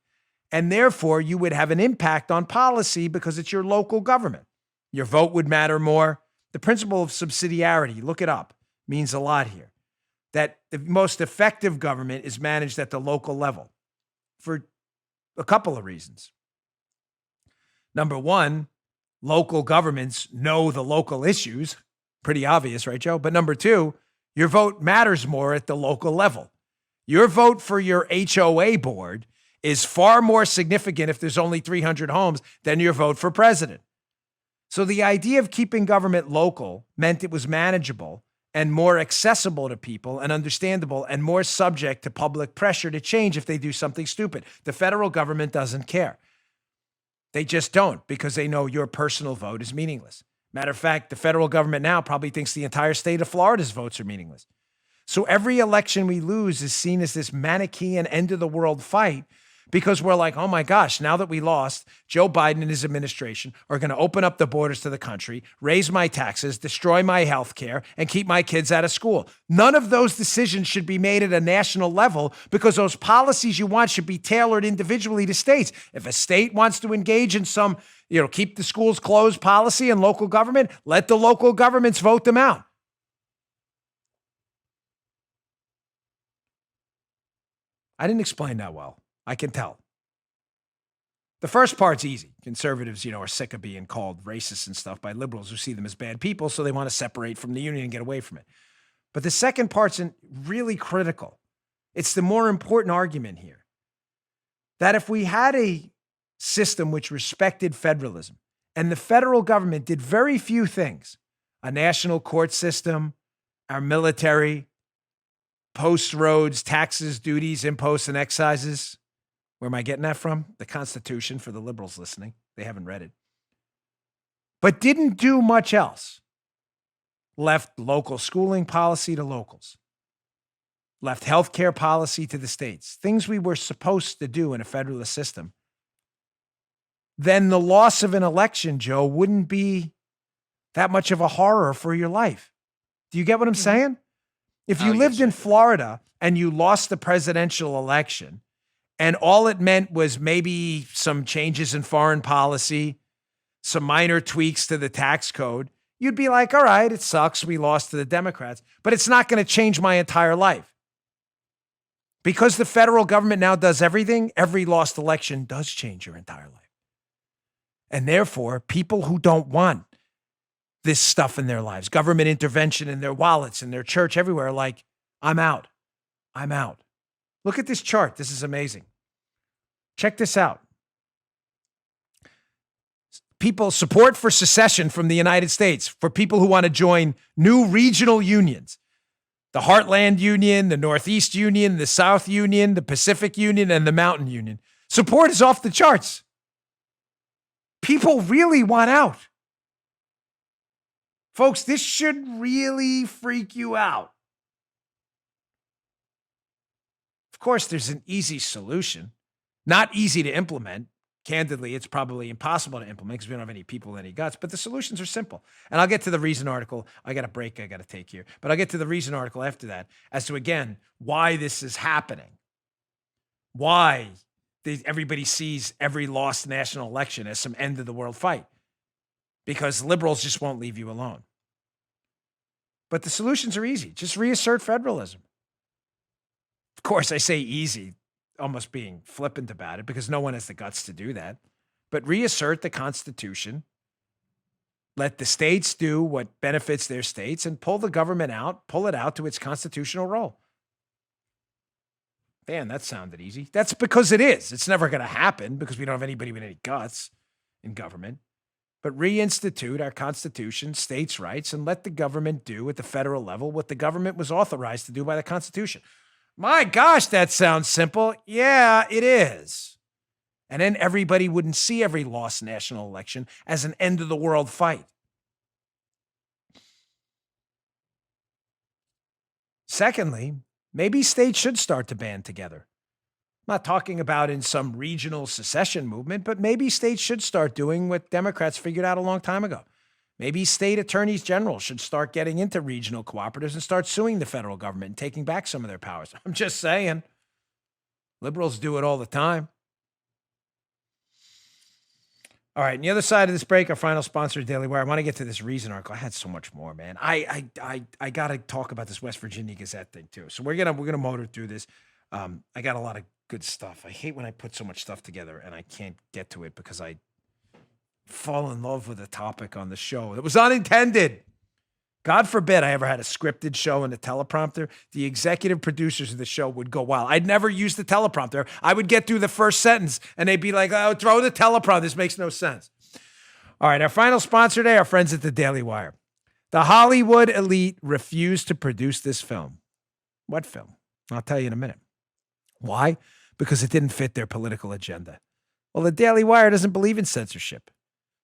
and therefore you would have an impact on policy because it's your local government. Your vote would matter more. The principle of subsidiarity, look it up, means a lot here. That the most effective government is managed at the local level for a couple of reasons. Number one, local governments know the local issues. Pretty obvious, right, Joe? But number two, your vote matters more at the local level. Your vote for your HOA board is far more significant if there's only 300 homes than your vote for president. So the idea of keeping government local meant it was manageable and more accessible to people and understandable and more subject to public pressure to change if they do something stupid. The federal government doesn't care. They just don't, because they know your personal vote is meaningless. Matter of fact, the federal government now probably thinks the entire state of Florida's votes are meaningless. So every election we lose is seen as this Manichaean end of the world fight, because we're like, oh my gosh, now that we lost, Joe Biden and his administration are going to open up the borders to the country, raise my taxes, destroy my health care, and keep my kids out of school. None of those decisions should be made at a national level, because those policies you want should be tailored individually to states. If a state wants to engage in some, keep the schools closed policy and local government, let the local governments vote them out. I didn't explain that well. I can tell. The first part's easy. Conservatives, are sick of being called racist and stuff by liberals who see them as bad people, so they want to separate from the union and get away from it. But the second part's really critical. It's the more important argument here. That if we had a system which respected federalism, and the federal government did very few things, a national court system, our military, post roads, taxes, duties, imposts, and excises. Where am I getting that from? The Constitution, for the liberals listening. They haven't read it. But didn't do much else. Left local schooling policy to locals. Left healthcare policy to the states. Things we were supposed to do in a federalist system. Then the loss of an election, Joe, wouldn't be that much of a horror for your life. Do you get what I'm saying? If you lived in Florida and you lost the presidential election, and all it meant was maybe some changes in foreign policy, some minor tweaks to the tax code, you'd be like, all right, it sucks, we lost to the Democrats, but it's not going to change my entire life. Because the federal government now does everything, every lost election does change your entire life. And therefore, people who don't want this stuff in their lives, government intervention in their wallets, in their church, everywhere, like, I'm out. I'm out. Look at this chart. This is amazing. Check this out. People support for secession from the United States for people who want to join new regional unions. The Heartland Union, the Northeast Union, the South Union, the Pacific Union, and the Mountain Union. Support is off the charts. People really want out. Folks, this should really freak you out. Of course, there's an easy solution. Not easy to implement. Candidly, it's probably impossible to implement because we don't have any people with any guts, but the solutions are simple. And I'll get to the Reason article. I got a break I got to take here. But I'll get to the Reason article after that as to, again, why this is happening. Why everybody sees every lost national election as some end of the world fight. Because liberals just won't leave you alone. But the solutions are easy. Just reassert federalism. Of course, I say easy, almost being flippant about it, because no one has the guts to do that. But reassert the Constitution. Let the states do what benefits their states and pull the government out, pull it out to its constitutional role. Man, that sounded easy. That's because it is. It's never going to happen because we don't have anybody with any guts in government. But reinstitute our Constitution, states' rights, and let the government do at the federal level what the government was authorized to do by the Constitution. My gosh, that sounds simple. Yeah, it is. And then everybody wouldn't see every lost national election as an end-of-the-world fight. Secondly, maybe states should start to band together. I'm not talking about in some regional secession movement, but maybe states should start doing what Democrats figured out a long time ago. Maybe state attorneys general should start getting into regional cooperatives and start suing the federal government and taking back some of their powers. I'm just saying. Liberals do it all the time. All right, on the other side of this break, our final sponsor, Daily Wire. I want to get to this Reason article. I had so much more, man. I got to talk about this West Virginia Gazette thing too. So we're gonna motor through this. I got a lot of good stuff. I hate when I put so much stuff together and I can't get to it because I fall in love with a topic on the show that was unintended. God forbid I ever had a scripted show and a teleprompter. The executive producers of the show would go wild. I'd never use the teleprompter. I would get through the first sentence and they'd be like, oh, throw the teleprompter. This makes no sense. All right, our final sponsor today, our friends at the Daily Wire. The Hollywood elite refused to produce this film. What film? I'll tell you in a minute. Why? Because it didn't fit their political agenda. Well, the Daily Wire doesn't believe in censorship.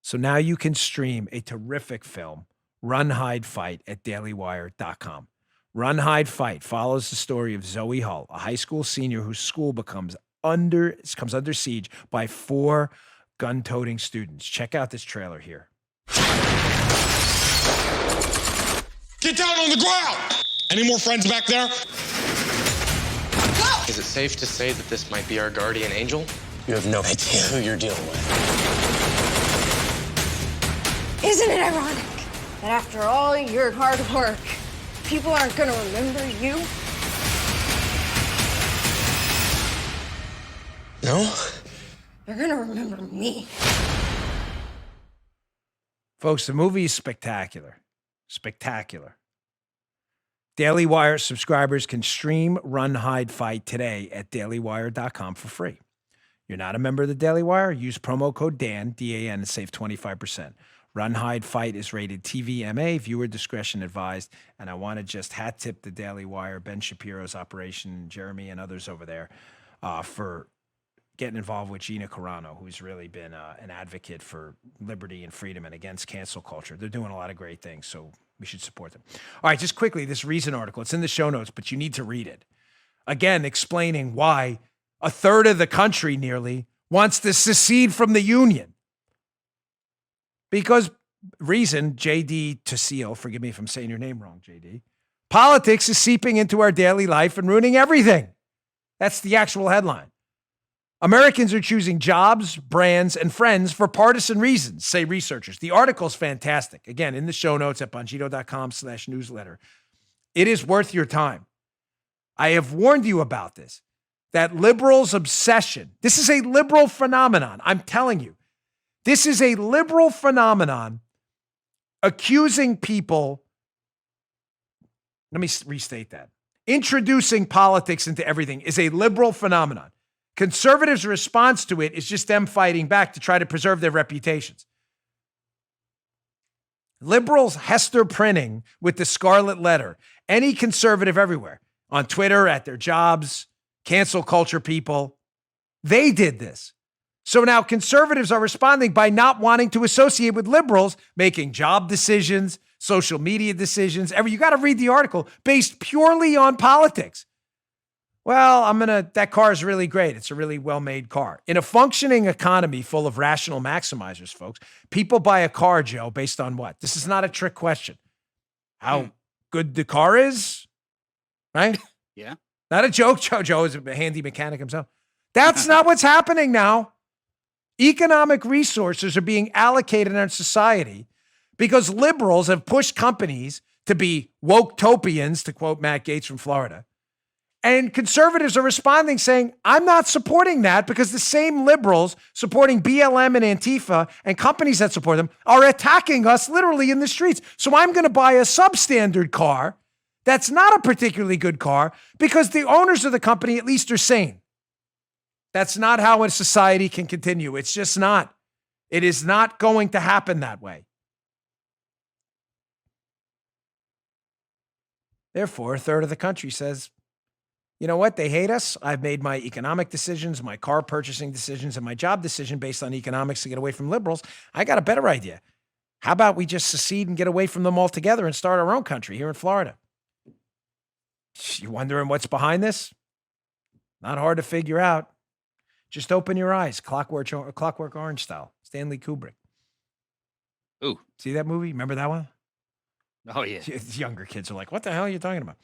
So now you can stream a terrific film, Run, Hide, Fight, at dailywire.com. Run, Hide, Fight follows the story of Zoe Hull, a high school senior whose school comes under siege by 4 gun-toting students. Check out this trailer here. Get down on the ground! Any more friends back there? Is it safe to say that this might be our guardian angel? You have no idea who you're dealing with. Isn't it ironic that after all your hard work, people aren't going to remember you? No? They're going to remember me. Folks, the movie is spectacular. Spectacular. Daily Wire subscribers can stream Run, Hide, Fight today at dailywire.com for free. You're not a member of the Daily Wire? Use promo code DAN, D-A-N, and save 25%. Run, Hide, Fight is rated TVMA, viewer discretion advised. And I want to just hat tip the Daily Wire, Ben Shapiro's operation, Jeremy and others over there for getting involved with Gina Carano, who's really been an advocate for liberty and freedom and against cancel culture. They're doing a lot of great things, so we should support them. All right, just quickly, this Reason article, it's in the show notes, but you need to read it. Again, explaining why a third of the country nearly wants to secede from the Union. Because Reason, J.D. Tassilo, forgive me if I'm saying your name wrong, J.D., politics is seeping into our daily life and ruining everything. That's the actual headline. Americans are choosing jobs, brands, and friends for partisan reasons, say researchers. The article's fantastic. Again, in the show notes at bongino.com/newsletter. It is worth your time. I have warned you about this, that liberals' obsession. This is a liberal phenomenon. I'm telling you, this is a liberal phenomenon accusing people. Let me restate that. Introducing politics into everything is a liberal phenomenon. Conservatives' response to it is just them fighting back to try to preserve their reputations. Liberals Hester printing with the scarlet letter. Any conservative everywhere, on Twitter, at their jobs, cancel culture people, they did this. So now conservatives are responding by not wanting to associate with liberals, making job decisions, social media decisions. You got to read the article based purely on politics. Well, that car is really great. It's a really well-made car. In a functioning economy full of rational maximizers, folks, people buy a car, Joe, based on what? This is not a trick question. How good the car is, right? Yeah. Not a joke. Joe is a handy mechanic himself. That's not what's happening now. Economic resources are being allocated in our society because liberals have pushed companies to be woke-topians, to quote Matt Gaetz from Florida. And conservatives are responding saying, I'm not supporting that because the same liberals supporting BLM and Antifa and companies that support them are attacking us literally in the streets. So I'm going to buy a substandard car that's not a particularly good car because the owners of the company at least are sane. That's not how a society can continue. It's just not. It is not going to happen that way. Therefore, a third of the country says, you know what? They hate us. I've made my economic decisions, my car purchasing decisions, and my job decision based on economics to get away from liberals. I got a better idea. How about we just secede and get away from them altogether and start our own country here in Florida? You wondering what's behind this? Not hard to figure out. Just open your eyes. Clockwork Orange style. Stanley Kubrick. Ooh. See that movie? Remember that one? Oh, yeah. Younger kids are like, what the hell are you talking about?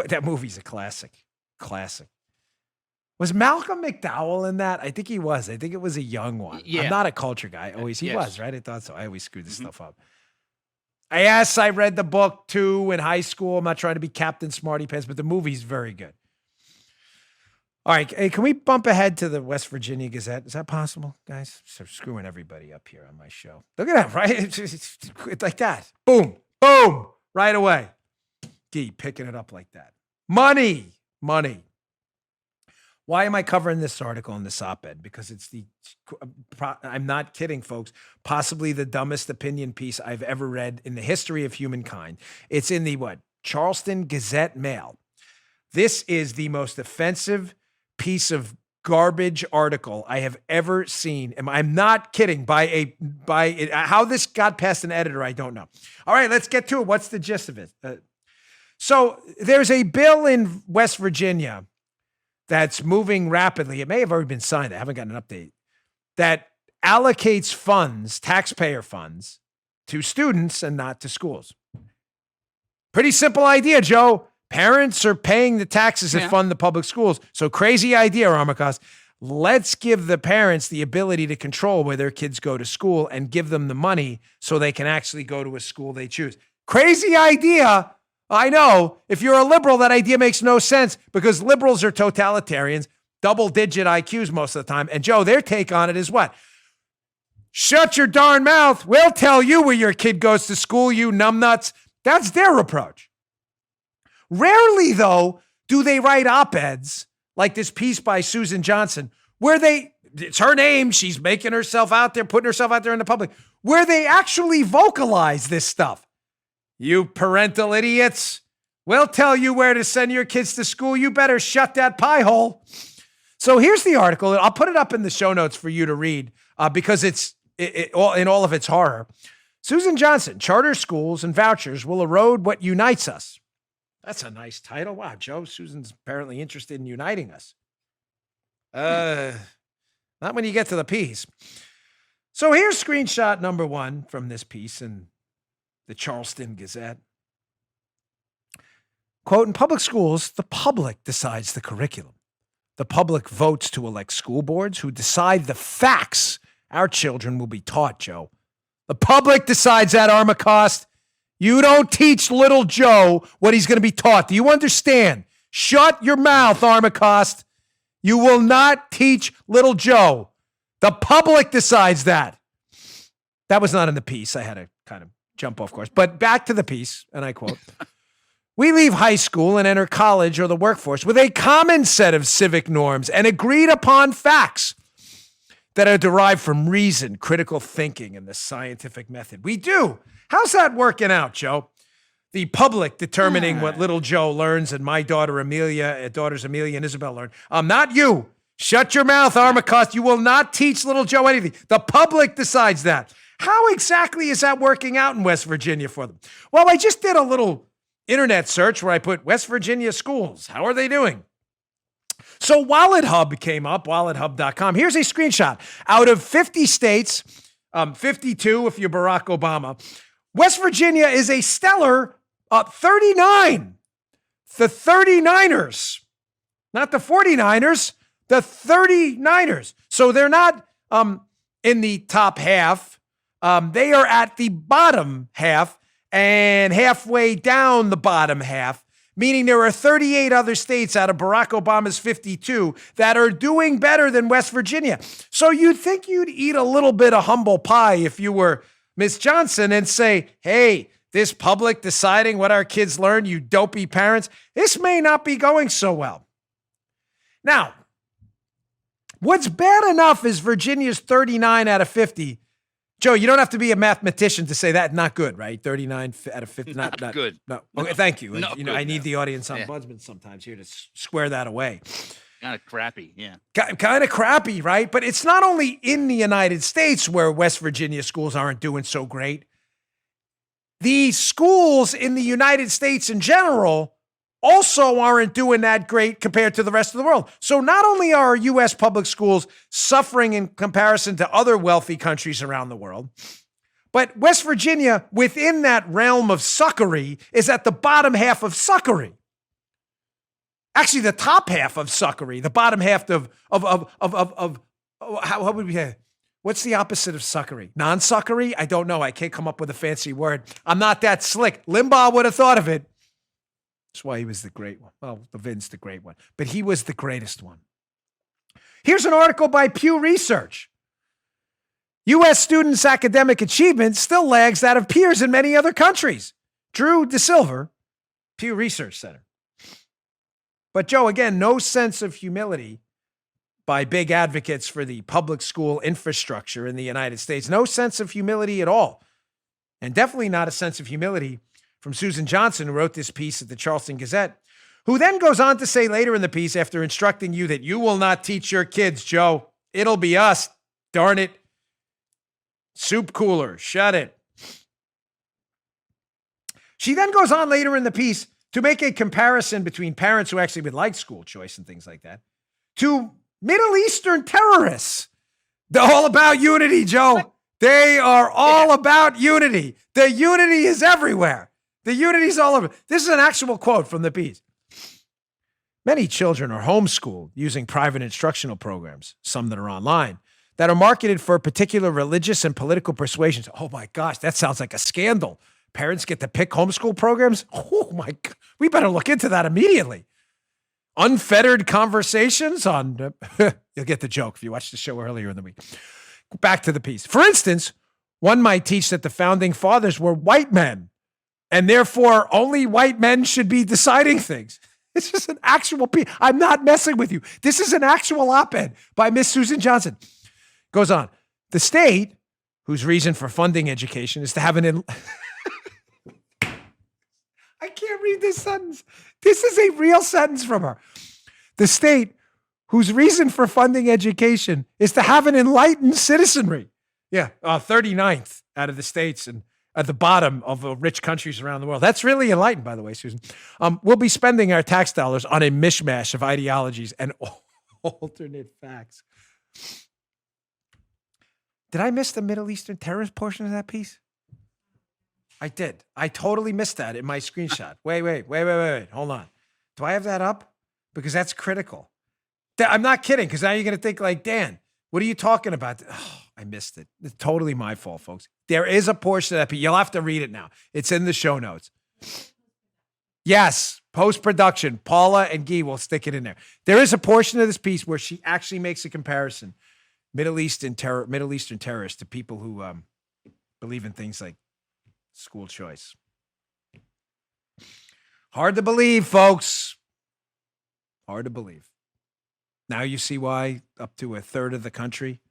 That movie's a classic. Classic. Was Malcolm McDowell in that? I think he was. I think it was a young one. Yeah. I'm not a culture guy. He Yes. was, right? I thought so. I always screw this stuff up. I read the book too in high school. I'm not trying to be Captain Smarty Pants, but the movie's very good. All right. Hey, can we bump ahead to the West Virginia Gazette? Is that possible, guys? So screwing everybody up here on my show. Look at that, right? It's like that. Boom, boom, right away. Gee, picking it up like that. Money. Why am I covering this article in this op-ed? Because it's I'm not kidding, folks, possibly the dumbest opinion piece I've ever read in the history of humankind. It's in the Charleston Gazette Mail. This is the most offensive piece of garbage article I have ever seen. And I'm not kidding. How this got past an editor, I don't know. All right, let's get to it. What's the gist of it? So there's a bill in West Virginia that's moving rapidly. It may have already been signed. I haven't gotten an update. That allocates funds, taxpayer funds, to students and not to schools. Pretty simple idea, Joe. Parents are paying the taxes that fund the public schools. So crazy idea, Armacost. Let's give the parents the ability to control where their kids go to school and give them the money so they can actually go to a school they choose. Crazy idea. I know. If you're a liberal, that idea makes no sense because liberals are totalitarians, double-digit IQs most of the time. And Joe, their take on it is what? Shut your darn mouth. We'll tell you where your kid goes to school, you numbnuts. That's their approach. Rarely, though, do they write op-eds like this piece by Susan Johnson, where it's her name, she's making herself out there, putting herself out there in the public, where they actually vocalize this stuff. You parental idiots, we'll tell you where to send your kids to school. You better shut that pie hole. So here's the article. I'll put it up in the show notes for you to read because it's in all of its horror. Susan Johnson, charter schools and vouchers will erode what unites us. That's a nice title. Wow, Joe, Susan's apparently interested in uniting us. Not when you get to the piece. So here's screenshot number 1 from this piece in the Charleston Gazette. Quote, in public schools, the public decides the curriculum. The public votes to elect school boards who decide the facts our children will be taught, Joe. The public decides that, Armacost. You don't teach little Joe what he's going to be taught. Do you understand? Shut your mouth, Armacost. You will not teach little Joe. The public decides that. That was not in the piece. I had to kind of jump off course. But back to the piece, and I quote, we leave high school and enter college or the workforce with a common set of civic norms and agreed upon facts that are derived from reason, critical thinking, and the scientific method. We do. How's that working out, Joe? The public determining what little Joe learns and my daughters Amelia and Isabel learn. Not you. Shut your mouth, Armacost. You will not teach little Joe anything. The public decides that. How exactly is that working out in West Virginia for them? Well, I just did a little internet search where I put West Virginia schools. How are they doing? So Wallet Hub came up, wallethub.com. Here's a screenshot. Out of 50 states, 52 if you're Barack Obama, West Virginia is a stellar 39. The 39ers, not the 49ers, the 39ers. So they're not in the top half. They are at the bottom half and halfway down the bottom half, meaning there are 38 other states out of Barack Obama's 52 that are doing better than West Virginia. So you'd think you'd eat a little bit of humble pie if you were Miss Johnson and say, hey, this public deciding what our kids learn, you dopey parents, this may not be going so well. Now, what's bad enough is Virginia's 39 out of 50. Joe, you don't have to be a mathematician to say that. Not good, right? 39 out of 50. Not good. No. Okay, thank you. Not I need the audience ombudsman sometimes here to square that away. Kind of crappy, yeah. Kind of crappy, right? But it's not only in the United States where West Virginia schools aren't doing so great. The schools in the United States in general also aren't doing that great compared to the rest of the world. So not only are U.S. public schools suffering in comparison to other wealthy countries around the world, but West Virginia, within that realm of suckery, is at the bottom half of suckery. Actually, the top half of suckery, the bottom half of how would we say? What's the opposite of suckery? Non-suckery? I don't know. I can't come up with a fancy word. I'm not that slick. Limbaugh would have thought of it. That's why he was the great one. Well, Levin's the great one, but he was the greatest one. Here's an article by Pew Research. U.S. students' academic achievement still lags that of peers in many other countries. Drew DeSilver, Pew Research Center. But Joe, again, no sense of humility by big advocates for the public school infrastructure in the United States. No sense of humility at all. And definitely not a sense of humility from Susan Johnson, who wrote this piece at the Charleston Gazette, who then goes on to say later in the piece, after instructing you that you will not teach your kids, Joe, it'll be us, darn it. Soup cooler, shut it. She then goes on later in the piece to make a comparison between parents who actually would like school choice and things like that to Middle Eastern terrorists. They're all about unity, Joe. They are all about unity. The unity is everywhere. The unity is all over. This is an actual quote from the piece. Many children are homeschooled using private instructional programs, some that are online, that are marketed for particular religious and political persuasions. Oh my gosh, that sounds like a scandal. Parents get to pick homeschool programs? Oh my God, we better look into that immediately. Unfettered conversations on, you'll get the joke if you watched the show earlier in the week. Back to the piece. For instance, one might teach that the founding fathers were white men, and therefore only white men should be deciding things. This is an actual piece. I'm not messing with you. This is an actual op-ed by Miss Susan Johnson. Goes on. The state, whose reason for funding education is to have an... I can't read this sentence. This is a real sentence from her. The state, whose reason for funding education is to have an enlightened citizenry. Yeah, 39th out of the states and at the bottom of rich countries around the world. That's really enlightened, by the way, Susan. We'll be spending our tax dollars on a mishmash of ideologies and alternate facts. Did I miss the Middle Eastern terrorist portion of that piece? I did. I totally missed that in my screenshot. Wait. Hold on. Do I have that up? Because that's critical. I'm not kidding, because now you're going to think like, Dan, what are you talking about? Oh, I missed it. It's totally my fault, folks. There is a portion of that piece. You'll have to read it now. It's in the show notes. Yes, post-production. Paula and Guy will stick it in there. There is a portion of this piece where she actually makes a comparison. Middle Eastern terrorists to people who believe in things like school choice. Hard to believe, folks. Hard to believe. Now you see why up to a third of the country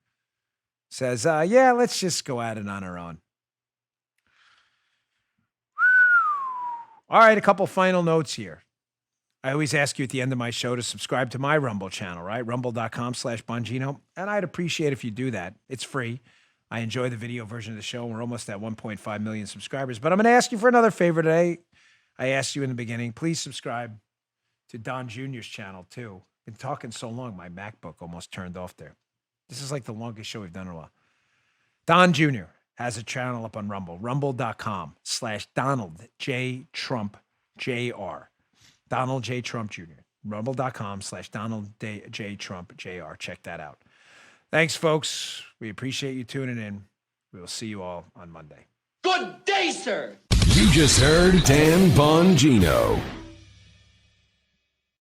says, yeah, let's just go at it on our own. All right, a couple final notes here. I always ask you at the end of my show to subscribe to my Rumble channel, right? Rumble.com/Bongino. And I'd appreciate if you do that. It's free. I enjoy the video version of the show. We're almost at 1.5 million subscribers. But I'm going to ask you for another favor today. I asked you in the beginning, please subscribe to Don Jr.'s channel, too. Been talking so long, my MacBook almost turned off there. This is like the longest show we've done in a while. Don Jr. has a channel up on Rumble. Rumble.com/Donald J. Trump Jr. Donald J. Trump Jr. Rumble.com/Donald J. Trump Jr. Check that out. Thanks, folks. We appreciate you tuning in. We will see you all on Monday. Good day, sir. You just heard Dan Bongino.